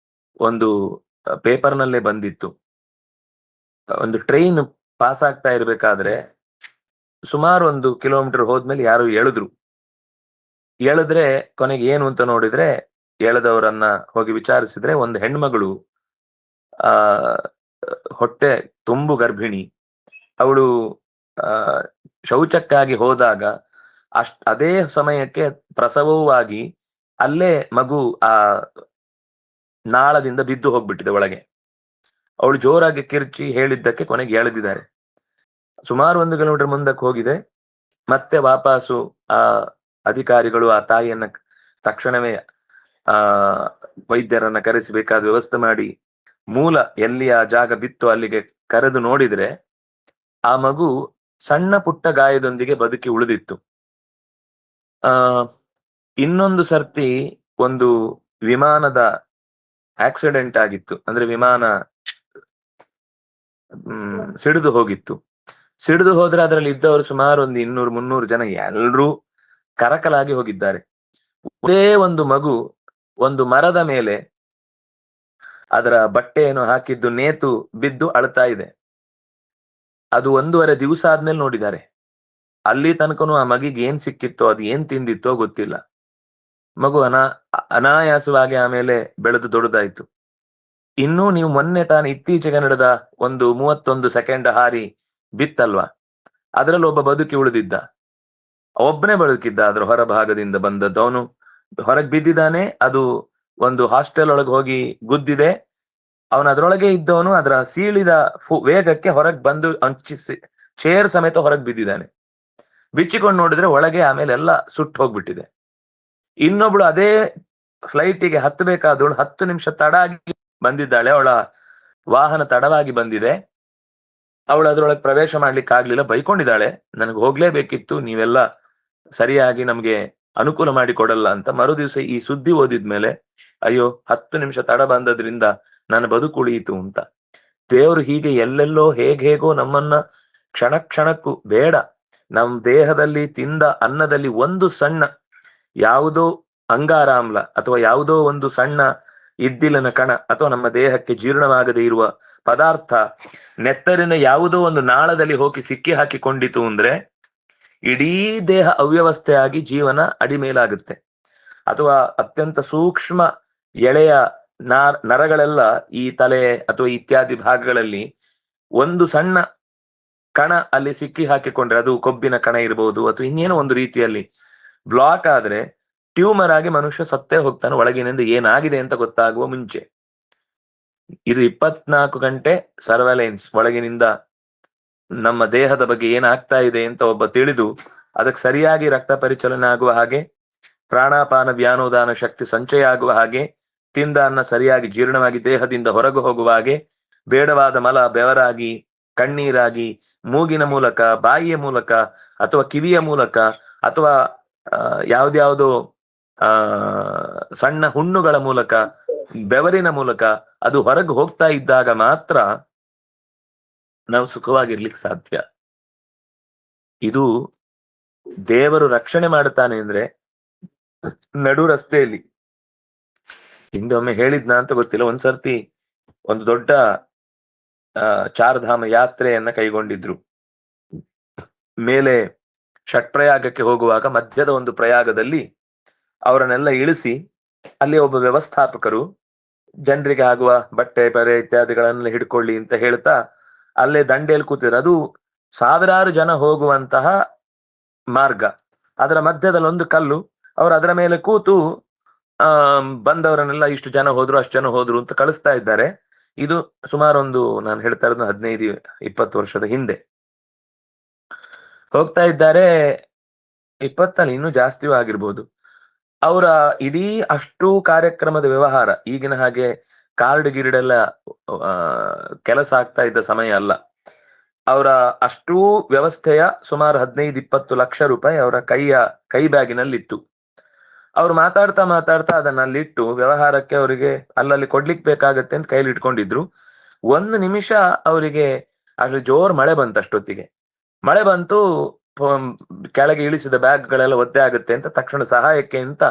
ಒಂದು ಪೇಪರ್ನಲ್ಲೇ ಬಂದಿತ್ತು. ಒಂದು ಟ್ರೈನ್ ಪಾಸ್ ಆಗ್ತಾ ಇರ್ಬೇಕಾದ್ರೆ ಸುಮಾರು 1 ಕಿಲೋಮೀಟರ್ ಹೋದ್ಮೇಲೆ ಯಾರು ಹೇಳಿದ್ರೆ ಕೊನೆಗೆ ಏನು ಅಂತ ನೋಡಿದ್ರೆ, ಎಳೆದವರನ್ನ ಹೋಗಿ ವಿಚಾರಿಸಿದ್ರೆ ಒಂದು ಹೆಣ್ಮಗಳು, ಆ ಹೊಟ್ಟೆ ತುಂಬು ಗರ್ಭಿಣಿ, ಅವಳು ಶೌಚಕ್ಕಾಗಿ ಹೋದಾಗ ಅದೇ ಸಮಯಕ್ಕೆ ಪ್ರಸವವೂ ಆಗಿ ಅಲ್ಲೇ ಮಗು ಆ ನಾಳದಿಂದ ಬಿದ್ದು ಹೋಗ್ಬಿಟ್ಟಿದೆ ಒಳಗೆ. ಅವಳು ಜೋರಾಗಿ ಕಿರ್ಚಿ ಹೇಳಿದ್ದಕ್ಕೆ ಕೊನೆಗೆ ಎಳೆದಿದ್ದಾರೆ. ಸುಮಾರು 1 ಕಿಲೋಮೀಟರ್ ಮುಂದಕ್ಕೆ ಹೋಗಿದೆ, ಮತ್ತೆ ವಾಪಸ್ಸು ಆ ಅಧಿಕಾರಿಗಳು ಆ ತಾಯಿಯನ್ನ ತಕ್ಷಣವೇ ವೈದ್ಯರನ್ನ ಕರೆಸಬೇಕಾದ ವ್ಯವಸ್ಥೆ ಮಾಡಿ ಮೂಲ ಎಲ್ಲಿ ಆ ಜಾಗ ಬಿತ್ತು ಅಲ್ಲಿಗೆ ಕರೆದು ನೋಡಿದ್ರೆ ಆ ಮಗು ಸಣ್ಣ ಪುಟ್ಟ ಗಾಯದೊಂದಿಗೆ ಬದುಕಿ ಉಳಿದಿತ್ತು. ಇನ್ನೊಂದು ಸರ್ತಿ ಒಂದು ವಿಮಾನದ ಆಕ್ಸಿಡೆಂಟ್ ಆಗಿತ್ತು, ಅಂದ್ರೆ ವಿಮಾನ ಸಿಡಿದು ಹೋಗಿತ್ತು. ಸಿಡಿದು ಹೋದ್ರೆ ಅದರಲ್ಲಿ ಇದ್ದವರು ಸುಮಾರು ಒಂದು 200-300 ಜನ ಎಲ್ರೂ ಕರಕಲಾಗಿ ಹೋಗಿದ್ದಾರೆ. ಒಂದೇ ಒಂದು ಮಗು ಒಂದು ಮರದ ಮೇಲೆ ಅದರ ಬಟ್ಟೆಯನ್ನು ಹಾಕಿದ್ದು ನೇತು ಬಿದ್ದು ಅಳ್ತಾ ಇದೆ. ಅದು 1.5 ದಿವಸ ಆದ್ಮೇಲೆ ನೋಡಿದ್ದಾರೆ. ಅಲ್ಲಿ ತನಕನೂ ಆ ಮಗಿಗೆ ಏನ್ ಸಿಕ್ಕಿತ್ತೋ, ಅದು ಏನ್ ತಿಂದಿತ್ತೋ ಗೊತ್ತಿಲ್ಲ. ಮಗು ಅನಾಯಾಸವಾಗಿ ಆಮೇಲೆ ಬೆಳೆದು ದೊಡ್ಡದಾಯ್ತು. ಇನ್ನೂ ನೀವು ಮೊನ್ನೆ ತಾನು ಇತ್ತೀಚೆಗೆ ನಡೆದ ಒಂದು 31 ಸೆಕೆಂಡ್ ಹಾರಿ ಬಿತ್ತಲ್ವಾ, ಅದರಲ್ಲಿ ಒಬ್ಬ ಬದುಕಿ ಉಳಿದಿದ್ದ, ಒಬ್ಬನೇ ಬದುಕಿದ್ದ. ಅದ್ರ ಹೊರಭಾಗದಿಂದ ಬಂದದ್ದವನು ಹೊರಗೆ ಬಿದ್ದಿದ್ದಾನೆ. ಅದು ಒಂದು ಹಾಸ್ಟೆಲ್ ಒಳಗೆ ಹೋಗಿ ಗುದ್ದಿದೆ. ಅವನು ಅದ್ರೊಳಗೆ ಇದ್ದವನು ಅದರ ಸೀಳಿದ ವೇಗಕ್ಕೆ ಹೊರಗೆ ಬಂದು ಚೇರ್ ಸಮೇತ ಹೊರಗೆ ಬಿದ್ದಿದ್ದಾನೆ. ಬಿಚ್ಚಿಕೊಂಡು ನೋಡಿದ್ರೆ ಒಳಗೆ ಆಮೇಲೆ ಎಲ್ಲ ಸುಟ್ಟು ಹೋಗ್ಬಿಟ್ಟಿದೆ. ಇನ್ನೊಬ್ಳು ಅದೇ ಫ್ಲೈಟಿಗೆ ಹತ್ತಬೇಕಾದವಳು 10 ನಿಮಿಷ ತಡ ಆಗಿ ಬಂದಿದ್ದಾಳೆ. ಅವಳ ವಾಹನ ತಡವಾಗಿ ಬಂದಿದೆ. ಅವಳು ಅದ್ರೊಳಗೆ ಪ್ರವೇಶ ಮಾಡ್ಲಿಕ್ಕೆ ಆಗ್ಲಿಲ್ಲ, ಬೈಕೊಂಡಿದ್ದಾಳೆ, ನನಗೆ ಹೋಗ್ಲೇಬೇಕಿತ್ತು, ನೀವೆಲ್ಲ ಸರಿಯಾಗಿ ನಮ್ಗೆ ಅನುಕೂಲ ಮಾಡಿ ಕೊಡಲ್ಲ ಅಂತ. ಮರುದಿವ್ಸ ಈ ಸುದ್ದಿ ಓದಿದ್ಮೇಲೆ ಅಯ್ಯೋ 10 ನಿಮಿಷ ತಡ ಬಂದದ್ರಿಂದ ನನ್ನ ಬದುಕು ಉಳಿಯಿತು ಅಂತ. ದೇವರು ಹೀಗೆ ಎಲ್ಲೆಲ್ಲೋ ಹೇಗೋ ನಮ್ಮನ್ನ ಕ್ಷಣ ಕ್ಷಣಕ್ಕೂ ಬೇಡ, ನಮ್ ದೇಹದಲ್ಲಿ ತಿಂದ ಅನ್ನದಲ್ಲಿ ಒಂದು ಸಣ್ಣ ಯಾವುದೋ ಅಂಗಾರಾಮ್ಲ ಅಥವಾ ಯಾವುದೋ ಒಂದು ಸಣ್ಣ ಇದ್ದಿಲಿನ ಕಣ ಅಥವಾ ನಮ್ಮ ದೇಹಕ್ಕೆ ಜೀರ್ಣವಾಗದೇ ಇರುವ ಪದಾರ್ಥ ನೆತ್ತರಿನ ಯಾವುದೋ ಒಂದು ನಾಳದಲ್ಲಿ ಹೋಗಿ ಸಿಕ್ಕಿ ಹಾಕಿಕೊಂಡಿತು ಅಂದ್ರೆ ಇಡೀ ದೇಹ ಅವ್ಯವಸ್ಥೆಯಾಗಿ ಜೀವನ ಅಡಿಮೇಲಾಗುತ್ತೆ. ಅಥವಾ ಅತ್ಯಂತ ಸೂಕ್ಷ್ಮ ಎಳೆಯ ನರಗಳೆಲ್ಲ ಈ ತಲೆ ಅಥವಾ ಇತ್ಯಾದಿ ಭಾಗಗಳಲ್ಲಿ ಒಂದು ಸಣ್ಣ ಕಣ ಅಲ್ಲಿ ಸಿಕ್ಕಿ ಹಾಕಿಕೊಂಡ್ರೆ, ಅದು ಕೊಬ್ಬಿನ ಕಣ ಇರಬಹುದು ಅಥವಾ ಇನ್ನೇನೋ ಒಂದು ರೀತಿಯಲ್ಲಿ ಬ್ಲಾಕ್ ಆದ್ರೆ ಟ್ಯೂಮರ್ ಆಗಿ ಮನುಷ್ಯ ಸತ್ತೇ ಹೋಗ್ತಾನೆ, ಒಳಗಿನಿಂದ ಏನಾಗಿದೆ ಅಂತ ಗೊತ್ತಾಗುವ ಮುಂಚೆ. ಇದು 24 ಗಂಟೆ ಸರ್ವೆಲೆನ್ಸ್, ಒಳಗಿನಿಂದ ನಮ್ಮ ದೇಹದ ಬಗ್ಗೆ ಏನಾಗ್ತಾ ಇದೆ ಅಂತ ಒಬ್ಬ ತಿಳಿದು ಅದಕ್ಕೆ ಸರಿಯಾಗಿ ರಕ್ತ ಪರಿಚಲನೆ ಆಗುವ ಹಾಗೆ, ಪ್ರಾಣಾಪಾನ ವ್ಯಾನೋದಾನ ಶಕ್ತಿ ಸಂಚಯ ಆಗುವ ಹಾಗೆ, ತಿಂದ ಅನ್ನ ಸರಿಯಾಗಿ ಜೀರ್ಣವಾಗಿ ದೇಹದಿಂದ ಹೊರಗೆ ಹೋಗುವ ಹಾಗೆ, ಬೇಡವಾದ ಮಲ ಬೆವರಾಗಿ ಕಣ್ಣೀರಾಗಿ ಮೂಗಿನ ಮೂಲಕ, ಬಾಯಿಯ ಮೂಲಕ ಅಥವಾ ಕಿವಿಯ ಮೂಲಕ ಅಥವಾ ಯಾವ್ದ್ಯಾವ್ದೋ ಸಣ್ಣ ಹುಣ್ಣುಗಳ ಮೂಲಕ, ಬೆವರಿನ ಮೂಲಕ ಅದು ಹೊರಗೆ ಹೋಗ್ತಾ ಇದ್ದಾಗ ಮಾತ್ರ ನಾವು ಸುಖವಾಗಿರ್ಲಿಕ್ಕೆ ಸಾಧ್ಯ. ಇದು ದೇವರು ರಕ್ಷಣೆ ಮಾಡುತ್ತಾನೆ ಅಂದ್ರೆ ನಡು ರಸ್ತೆಯಲ್ಲಿ. ಹಿಂದೊಮ್ಮೆ ಹೇಳಿದ್ನ ಅಂತ ಗೊತ್ತಿಲ್ಲ, ಒಂದ್ಸರ್ತಿ ಒಂದು ದೊಡ್ಡ ಚಾರ್ಧಾಮ ಯಾತ್ರೆಯನ್ನ ಕೈಗೊಂಡಿದ್ರು. ಮೇಲೆ ಷಟ್ಪ್ರಯಾಗಕ್ಕೆ ಹೋಗುವಾಗ ಮಧ್ಯದ ಒಂದು ಪ್ರಯಾಗದಲ್ಲಿ ಅವರನ್ನೆಲ್ಲ ಇಳಿಸಿ ಅಲ್ಲಿ ಒಬ್ಬ ವ್ಯವಸ್ಥಾಪಕರು ಜನರಿಗೆ ಆಗುವ ಬಟ್ಟೆ ಪರೆ ಇತ್ಯಾದಿಗಳನ್ನೆಲ್ಲ ಹಿಡ್ಕೊಳ್ಳಿ ಅಂತ ಹೇಳ್ತಾ ಅಲ್ಲೇ ದಂಡೆಯಲ್ಲಿ ಕೂತಿದ್ರು. ಅದು ಸಾವಿರಾರು ಜನ ಹೋಗುವಂತಹ ಮಾರ್ಗ, ಅದರ ಮಧ್ಯದಲ್ಲಿ ಒಂದು ಕಲ್ಲು, ಅವರು ಅದರ ಮೇಲೆ ಕೂತು ಬಂದವರನ್ನೆಲ್ಲ ಇಷ್ಟು ಜನ ಹೋದ್ರು ಅಷ್ಟು ಜನ ಹೋದ್ರು ಅಂತ ಕಳಿಸ್ತಾ ಇದ್ದಾರೆ. ಇದು ಸುಮಾರು ನಾನು ಹೇಳ್ತಾ ಇರೋದು 15-20 ವರ್ಷದ ಹಿಂದೆ. ಹೋಗ್ತಾ ಇದ್ದಾರೆ, 20 ಇನ್ನೂ ಜಾಸ್ತಿಯೂ ಆಗಿರ್ಬೋದು. ಅವರ ಇಡೀ ಅಷ್ಟು ಕಾರ್ಯಕ್ರಮದ ವ್ಯವಹಾರ ಈಗಿನ ಹಾಗೆ ಕಾರ್ಡ್ ಗಿರ್ಡೆಲ್ಲ ಕೆಲಸ ಆಗ್ತಾ ಇದ್ದ ಸಮಯ ಅಲ್ಲ. ಅವರ ಅಷ್ಟೂ ವ್ಯವಸ್ಥೆಯ ಸುಮಾರು 15-20 ಲಕ್ಷ ರೂಪಾಯಿ ಅವರ ಕೈ ಬ್ಯಾಗಿನಲ್ಲಿತ್ತು. ಅವ್ರು ಮಾತಾಡ್ತಾ ಮಾತಾಡ್ತಾ ಅದನ್ನ ಅಲ್ಲಿಟ್ಟು ವ್ಯವಹಾರಕ್ಕೆ ಅವರಿಗೆ ಅಲ್ಲಲ್ಲಿ ಕೊಡ್ಲಿಕ್ಕೆ ಬೇಕಾಗತ್ತೆ ಅಂತ ಕೈಲಿ ಇಟ್ಕೊಂಡಿದ್ರು. 1 ನಿಮಿಷ ಅವರಿಗೆ ಅಲ್ಲಿ ಜೋರ್ ಮಳೆ ಬಂತು. ಅಷ್ಟೊತ್ತಿಗೆ ಮಳೆ ಬಂತು, ಕೆಳಗೆ ಇಳಿಸಿದ ಬ್ಯಾಗ್ಗಳೆಲ್ಲ ಒದ್ದೆ ಆಗುತ್ತೆ ಅಂತ ತಕ್ಷಣ ಸಹಾಯಕ್ಕೆ ಅಂತ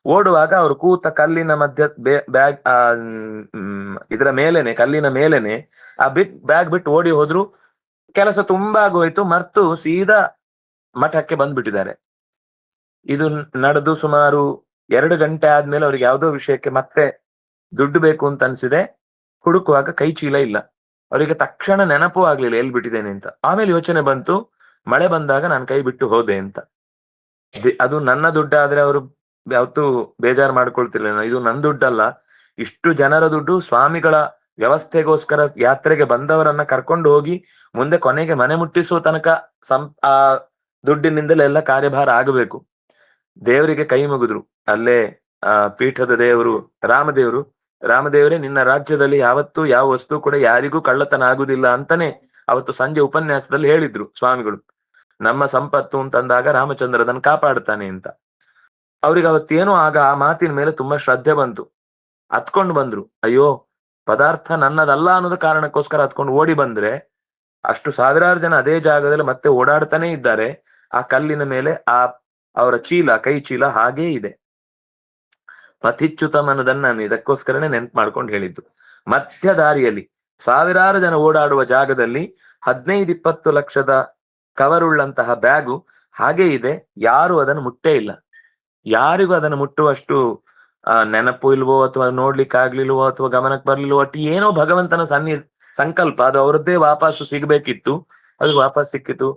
ಓಡುವಾಗ ಅವರು ಕೂತ ಕಲ್ಲಿನ ಮಧ್ಯ ಬ್ಯಾಗ್ ಇದರ ಮೇಲೆನೆ, ಕಲ್ಲಿನ ಮೇಲೆನೆ ಆ ಬ್ಯಾಗ್ ಬಿಟ್ಟು ಓಡಿ ಹೋದ್ರು. ಕೆಲಸ ತುಂಬಾ ಆಗೋಯ್ತು, ಮರ್ತು ಸೀದಾ ಮಠಕ್ಕೆ ಬಂದ್ಬಿಟ್ಟಿದ್ದಾರೆ. ಇದು ನಡೆದು ಸುಮಾರು 2 ಗಂಟೆ ಆದ್ಮೇಲೆ ಅವ್ರಿಗೆ ಯಾವ್ದೋ ವಿಷಯಕ್ಕೆ ಮತ್ತೆ ದುಡ್ಡು ಬೇಕು ಅಂತ ಅನ್ಸಿದೆ. ಹುಡುಕುವಾಗ ಕೈ ಚೀಲ ಇಲ್ಲ. ಅವರಿಗೆ ತಕ್ಷಣ ನೆನಪು ಆಗ್ಲಿಲ್ಲ ಎಲ್ಲಿ ಬಿಟ್ಟಿದ್ದೇನೆ ಅಂತ. ಆಮೇಲೆ ಯೋಚನೆ ಬಂತು, ಮಳೆ ಬಂದಾಗ ನಾನು ಕೈ ಬಿಟ್ಟು ಹೋದೆ ಅಂತ. ಅದು ನನ್ನ ದುಡ್ಡಾದ್ರೆ ಅವರು ಯಾವತ್ತೂ ಬೇಜಾರು ಮಾಡ್ಕೊಳ್ತಿರ್ಲಿಲ್ಲ. ಇದು ನನ್ನ ದುಡ್ಡಲ್ಲ, ಇಷ್ಟು ಜನರ ದುಡ್ಡು, ಸ್ವಾಮಿಗಳ ವ್ಯವಸ್ಥೆಗೋಸ್ಕರ ಯಾತ್ರೆಗೆ ಬಂದವರನ್ನ ಕರ್ಕೊಂಡು ಹೋಗಿ ಮುಂದೆ ಕೊನೆಗೆ ಮನೆ ಮುಟ್ಟಿಸುವ ತನಕ ಆ ದುಡ್ಡಿನಿಂದಲೇ ಎಲ್ಲ ಕಾರ್ಯಭಾರ ಆಗಬೇಕು. ದೇವರಿಗೆ ಕೈ ಮುಗಿದ್ರು. ಅಲ್ಲೇ ಪೀಠದ ದೇವರು ರಾಮದೇವರೇ, ನಿನ್ನ ರಾಜ್ಯದಲ್ಲಿ ಯಾವತ್ತೂ ಯಾವ ವಸ್ತು ಕೂಡ ಯಾರಿಗೂ ಕಳ್ಳತನ ಆಗುದಿಲ್ಲ ಅಂತಾನೆ ಅವತ್ತು ಸಂಜೆ ಉಪನ್ಯಾಸದಲ್ಲಿ ಹೇಳಿದ್ರು ಸ್ವಾಮಿಗಳು. ನಮ್ಮ ಸಂಪತ್ತು ಅಂತಂದಾಗ ರಾಮಚಂದ್ರ ಅದನ್ನು ಕಾಪಾಡ್ತಾನೆ ಅಂತ. ಅವ್ರಿಗೆ ಅವತ್ತೇನು ಆಗ ಆ ಮಾತಿನ ಮೇಲೆ ತುಂಬಾ ಶ್ರದ್ಧೆ ಬಂತು. ಹತ್ಕೊಂಡು ಬಂದ್ರು. ಅಯ್ಯೋ, ಪದಾರ್ಥ ನನ್ನದಲ್ಲ ಅನ್ನೋದ ಕಾರಣಕ್ಕೋಸ್ಕರ ಹತ್ಕೊಂಡು ಓಡಿ ಬಂದ್ರೆ ಅಷ್ಟು ಸಾವಿರಾರು ಜನ ಅದೇ ಜಾಗದಲ್ಲಿ ಮತ್ತೆ ಓಡಾಡ್ತಾನೆ ಇದ್ದಾರೆ. ಆ ಕಲ್ಲಿನ ಮೇಲೆ ಅವರ ಕೈ ಚೀಲ ಹಾಗೇ ಇದೆ. ಪಥಿಚ್ಯುತಂ ಅನ್ನೋದನ್ನ ನಾನು ಇದಕ್ಕೋಸ್ಕರನೇ ನೆನ್ಪು ಮಾಡ್ಕೊಂಡು ಹೇಳಿದ್ದು. ಮಧ್ಯ ದಾರಿಯಲ್ಲಿ ಸಾವಿರಾರು ಜನ ಓಡಾಡುವ ಜಾಗದಲ್ಲಿ 15-20 ಲಕ್ಷದ ಕವರುಳ್ಳಂತಹ ಬ್ಯಾಗು ಹಾಗೇ ಇದೆ. ಯಾರು ಅದನ್ನು ಮುಟ್ಟೇ ಇಲ್ಲ. ಯಾರಿಗೂ ಅದನ್ನು ಮುಟ್ಟುವಷ್ಟು ನೆನಪು ಇಲ್ವೋ, ಅಥವಾ ನೋಡ್ಲಿಕ್ಕೆ ಆಗ್ಲಿಲ್ವೋ, ಅಥವಾ ಗಮನಕ್ಕೆ ಬರ್ಲಿಲ್ವೋ, ಒಟ್ಟು ಏನೋ ಭಗವಂತನ ಸಂಕಲ್ಪ. ಅದು ಅವ್ರದ್ದೇ ವಾಪಸ್ಸು ಸಿಗ್ಬೇಕಿತ್ತು, ಅದು ವಾಪಸ್ ಸಿಕ್ಕಿತು.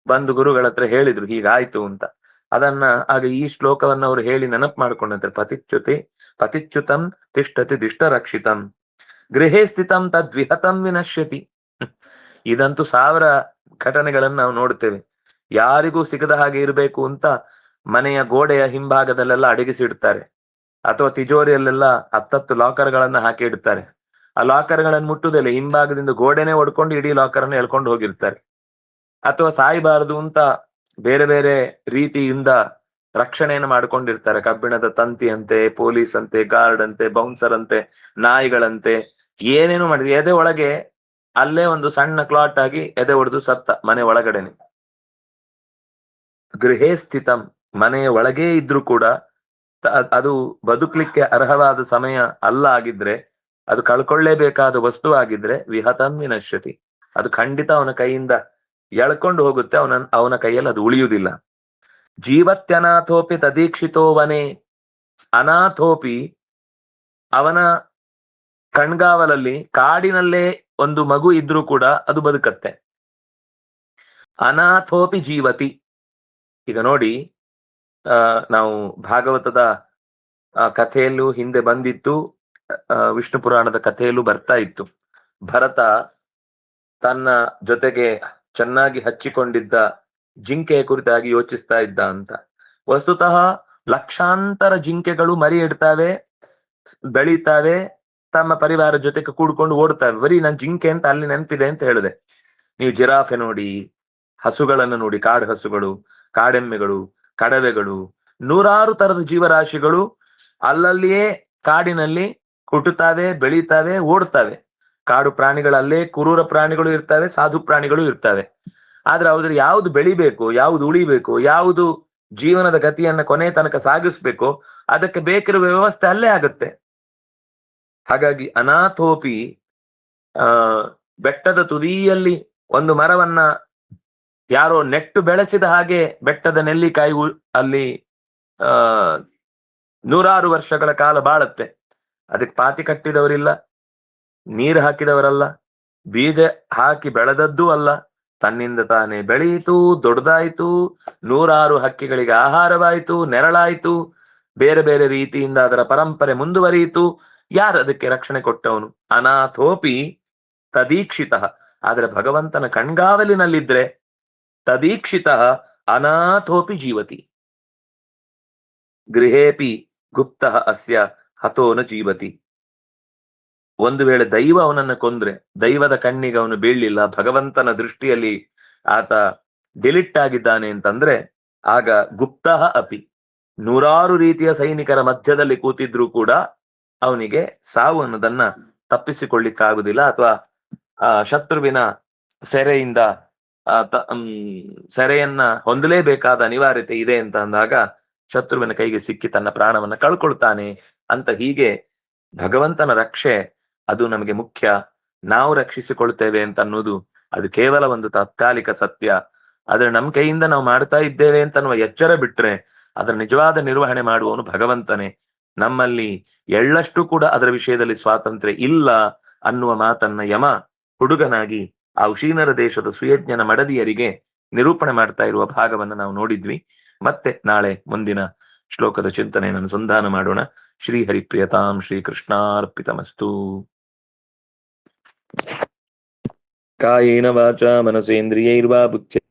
ಬಂದು ಗುರುಗಳ ಹತ್ರ ಹೇಳಿದ್ರು ಹೀಗಾಯ್ತು ಅಂತ. ಅದನ್ನ ಆಗ ಈ ಶ್ಲೋಕವನ್ನ ಅವರು ಹೇಳಿ ನೆನಪು ಮಾಡ್ಕೊಂಡಂತೆ, ಪತಿಚ್ಯುತಂ ತಿಷ್ಠತಿ ದಿಷ್ಟ ರಕ್ಷಿತಂ ಗೃಹೇ ಸ್ಥಿತಂ ತದ್ವಿಹತಂ ವಿನಶ್ಯತಿ. ಇದಂತೂ 1000 ಘಟನೆಗಳನ್ನ ನಾವು ನೋಡ್ತೇವೆ. ಯಾರಿಗೂ ಸಿಗದ ಹಾಗೆ ಇರಬೇಕು ಅಂತ ಮನೆಯ ಗೋಡೆಯ ಹಿಂಭಾಗದಲ್ಲೆಲ್ಲ ಅಡಗಿಸಿಡ್ತಾರೆ, ಅಥವಾ ತಿಜೋರಿಯಲ್ಲೆಲ್ಲ 10 ಲಾಕರ್ಗಳನ್ನ ಹಾಕಿ ಇಡ್ತಾರೆ. ಆ ಲಾಕರ್ಗಳನ್ನು ಮುಟ್ಟುದಿಲ್ಲ, ಹಿಂಭಾಗದಿಂದ ಗೋಡೆನೆ ಒಡ್ಕೊಂಡು ಇಡೀ ಲಾಕರ್ ಅನ್ನು ಎಳ್ಕೊಂಡು ಹೋಗಿರ್ತಾರೆ. ಅಥವಾ ಸಾಯಬಾರದು ಅಂತ ಬೇರೆ ಬೇರೆ ರೀತಿಯಿಂದ ರಕ್ಷಣೆಯನ್ನು ಮಾಡ್ಕೊಂಡಿರ್ತಾರೆ. ಕಬ್ಬಿಣದ ತಂತಿ ಅಂತೆ, ಪೊಲೀಸ್ ಅಂತೆ, ಗಾರ್ಡ್ ಅಂತೆ, ಬೌನ್ಸರ್ ಅಂತೆ, ನಾಯಿಗಳಂತೆ, ಏನೇನು ಮಾಡಿದ್ವಿ. ಎದೆ ಒಳಗೆ ಅಲ್ಲೇ ಒಂದು ಸಣ್ಣ ಕ್ಲಾಟ್ ಆಗಿ ಎದೆ ಹೊಡೆದು ಸತ್ತ ಮನೆ ಒಳಗಡೆನೆ. ಗೃಹೇ ಸ್ಥಿತಂ, ಮನೆಯ ಒಳಗೇ ಇದ್ರು ಕೂಡ ಅದು ಬದುಕ್ಲಿಕ್ಕೆ ಅರ್ಹವಾದ ಸಮಯ ಅಲ್ಲ ಆಗಿದ್ರೆ, ಅದು ಕಳ್ಕೊಳ್ಳೇಬೇಕಾದ ವಸ್ತು ಆಗಿದ್ರೆ ವಿಹತಂ ವಿನಶ್ಯತಿ, ಅದು ಖಂಡಿತ ಅವನ ಕೈಯಿಂದ ಎಳ್ಕೊಂಡು ಹೋಗುತ್ತೆ. ಅವನ ಕೈಯಲ್ಲಿ ಅದು ಉಳಿಯುವುದಿಲ್ಲ. ಜೀವತ್ಯನಾಥೋಪಿ ತದೀಕ್ಷಿತೋ ವನೆ, ಅನಾಥೋಪಿ, ಅವನ ಕಣ್ಗಾವಲಲ್ಲಿ ಕಾಡಿನಲ್ಲೇ ಒಂದು ಮಗು ಇದ್ರೂ ಕೂಡ ಅದು ಬದುಕತ್ತೆ. ಅನಾಥೋಪಿ ಜೀವತಿ. ಈಗ ನೋಡಿ, ನಾವು ಭಾಗವತದ ಕಥೆಯಲ್ಲೂ ಹಿಂದೆ ಬಂದಿತ್ತು, ವಿಷ್ಣು ಪುರಾಣದ ಕಥೆಯಲ್ಲೂ ಬರ್ತಾ ಇತ್ತು. ಭರತ ತನ್ನ ಜೊತೆಗೆ ಚೆನ್ನಾಗಿ ಹಚ್ಚಿಕೊಂಡಿದ್ದ ಜಿಂಕೆಯ ಕುರಿತಾಗಿ ಯೋಚಿಸ್ತಾ ಇದ್ದ ಅಂತ. ವಸ್ತುತಃ ಲಕ್ಷಾಂತರ ಜಿಂಕೆಗಳು ಮರಿ ಇಡ್ತಾವೆ, ಬೆಳೀತಾವೆ, ತಮ್ಮ ಪರಿವಾರ ಜೊತೆಗೆ ಕೂಡ್ಕೊಂಡು ಓಡ್ತಾವೆ. ಬರೀ ನಾನು ಜಿಂಕೆ ಅಂತ ಅಲ್ಲಿ ನೆನಪಿದೆ ಅಂತ ಹೇಳಿದೆ. ನೀವು ಜಿರಾಫೆ ನೋಡಿ, ಹಸುಗಳನ್ನು ನೋಡಿ, ಕಾಡು ಹಸುಗಳು, ಕಾಡೆಮ್ಮೆಗಳು, ಕಡವೆಗಳು, ನೂರಾರು ತರದ ಜೀವರಾಶಿಗಳು ಅಲ್ಲಲ್ಲಿಯೇ ಕಾಡಿನಲ್ಲಿ ಹುಟ್ಟುತ್ತಾವೆ, ಬೆಳೀತಾವೆ, ಓಡ್ತಾವೆ. ಕಾಡು ಪ್ರಾಣಿಗಳಲ್ಲೇ ಕ್ರೂರ ಪ್ರಾಣಿಗಳು ಇರ್ತವೆ, ಸಾಧು ಪ್ರಾಣಿಗಳು ಇರ್ತವೆ. ಆದ್ರೆ ಅವ್ರ ಯಾವ್ದು ಬೆಳಿಬೇಕು, ಯಾವ್ದು ಉಳಿಬೇಕು, ಯಾವುದು ಜೀವನದ ಗತಿಯನ್ನ ಕೊನೆ ತನಕ ಸಾಗಿಸ್ಬೇಕು, ಅದಕ್ಕೆ ಬೇಕಿರುವ ವ್ಯವಸ್ಥೆ ಅಲ್ಲೇ ಆಗುತ್ತೆ. ಹಾಗಾಗಿ ಅನಾಥೋಪಿ, ಬೆಟ್ಟದ ತುದಿಯಲ್ಲಿ ಒಂದು ಮರವನ್ನ ಯಾರೋ ನೆಟ್ಟು ಬೆಳೆಸಿದ ಹಾಗೆ ಬೆಟ್ಟದ ನೆಲ್ಲಿಕಾಯಿ ಅಲ್ಲಿ ನೂರಾರು ವರ್ಷಗಳ ಕಾಲ ಬಾಳತ್ತೆ. ಅದಕ್ಕೆ ಪಾತಿ ಕಟ್ಟಿದವರಿಲ್ಲ, ನೀರು ಹಾಕಿದವರಲ್ಲ, ಬೀಜ ಹಾಕಿ ಬೆಳೆದದ್ದೂ ಅಲ್ಲ, ತನ್ನಿಂದ ತಾನೇ ಬೆಳೆಯಿತು, ದೊಡ್ಡದಾಯ್ತು, ನೂರಾರು ಹಕ್ಕಿಗಳಿಗೆ ಆಹಾರವಾಯಿತು, ನೆರಳಾಯಿತು, ಬೇರೆ ಬೇರೆ ರೀತಿಯಿಂದ ಅದರ ಪರಂಪರೆ ಮುಂದುವರಿಯಿತು. ಯಾರು ಅದಕ್ಕೆ ರಕ್ಷಣೆ ಕೊಟ್ಟವನು? ಅನಾಥೋಪಿ ತದೀಕ್ಷಿತ. ಆದ್ರೆ ಭಗವಂತನ ಕಣ್ಗಾವಲಿನಲ್ಲಿದ್ರೆ ತದೀಕ್ಷಿತ ಅನಾಥೋಪಿ ಜೀವತಿ, ಗೃಹೇಪಿ ಗುಪ್ತ ಅಸ್ಯ ಹತೋನ ಜೀವತಿ. ಒಂದು ವೇಳೆ ದೈವ ಅವನನ್ನು ಕೊಂದ್ರೆ, ದೈವದ ಕಣ್ಣಿಗೆ ಅವನು ಬೀಳಲಿಲ್ಲ, ಭಗವಂತನ ದೃಷ್ಟಿಯಲ್ಲಿ ಆತ ಡಿಲಿಟ್ ಆಗಿದ್ದಾನೆ ಅಂತಂದ್ರೆ, ಆಗ ಗುಪ್ತ ಅಪಿ, ನೂರಾರು ರೀತಿಯ ಸೈನಿಕರ ಮಧ್ಯದಲ್ಲಿ ಕೂತಿದ್ರು ಕೂಡ ಅವನಿಗೆ ಸಾವು ಅನ್ನೋದನ್ನ ತಪ್ಪಿಸಿಕೊಳ್ಳಿಕ್ಕಾಗುದಿಲ್ಲ, ಅಥವಾ ಶತ್ರುವಿನ ಸೆರೆಯಿಂದ ಸೆರೆಯನ್ನ ಹೊಂದಲೇಬೇಕಾದ ಅನಿವಾರ್ಯತೆ ಇದೆ ಅಂತ ಅಂದಾಗ ಶತ್ರುವಿನ ಕೈಗೆ ಸಿಕ್ಕಿ ತನ್ನ ಪ್ರಾಣವನ್ನ ಕಳ್ಕೊಳ್ತಾನೆ ಅಂತ. ಹೀಗೆ ಭಗವಂತನ ರಕ್ಷೆ ಅದು ನಮಗೆ ಮುಖ್ಯ. ನಾವು ರಕ್ಷಿಸಿಕೊಳ್ತೇವೆ ಅಂತ ಅನ್ನೋದು ಅದು ಕೇವಲ ಒಂದು ತಾತ್ಕಾಲಿಕ ಸತ್ಯ. ಆದ್ರೆ ನಮ್ಮ ಕೈಯಿಂದ ನಾವು ಮಾಡ್ತಾ ಇದ್ದೇವೆ ಅಂತ ಅನ್ನುವ ಎಚ್ಚರ ಬಿಟ್ರೆ ಅದರ ನಿಜವಾದ ನಿರ್ವಹಣೆ ಮಾಡುವವನು ಭಗವಂತನೇ. ನಮ್ಮಲ್ಲಿ ಎಳ್ಳಷ್ಟು ಕೂಡ ಅದರ ವಿಷಯದಲ್ಲಿ ಸ್ವಾತಂತ್ರ್ಯ ಇಲ್ಲ ಅನ್ನುವ ಮಾತನ್ನ ಯಮ ಹುಡುಗನಾಗಿ ಆ ಉಶೀನರ ದೇಶದ ಸುಯಜ್ಞನ ಮಡದಿಯರಿಗೆ ನಿರೂಪಣೆ ಮಾಡ್ತಾ ಇರುವ ಭಾಗವನ್ನು ನಾವು ನೋಡಿದ್ವಿ. ಮತ್ತೆ ನಾಳೆ ಮುಂದಿನ ಶ್ಲೋಕದ ಚಿಂತನೆಯನ್ನು ಅನುಸಂಧಾನ ಮಾಡೋಣ. ಶ್ರೀ ಹರಿಪ್ರಿಯತಾಂ ಶ್ರೀ ಕೃಷ್ಣಾರ್ಪಿತಮಸ್ತು. ಕಾಯೇನ ವಾಚಾ ಮನಸೇಂದ್ರಿಯೈರ್ವಾ ಬುದ್ಧ್ಯಾ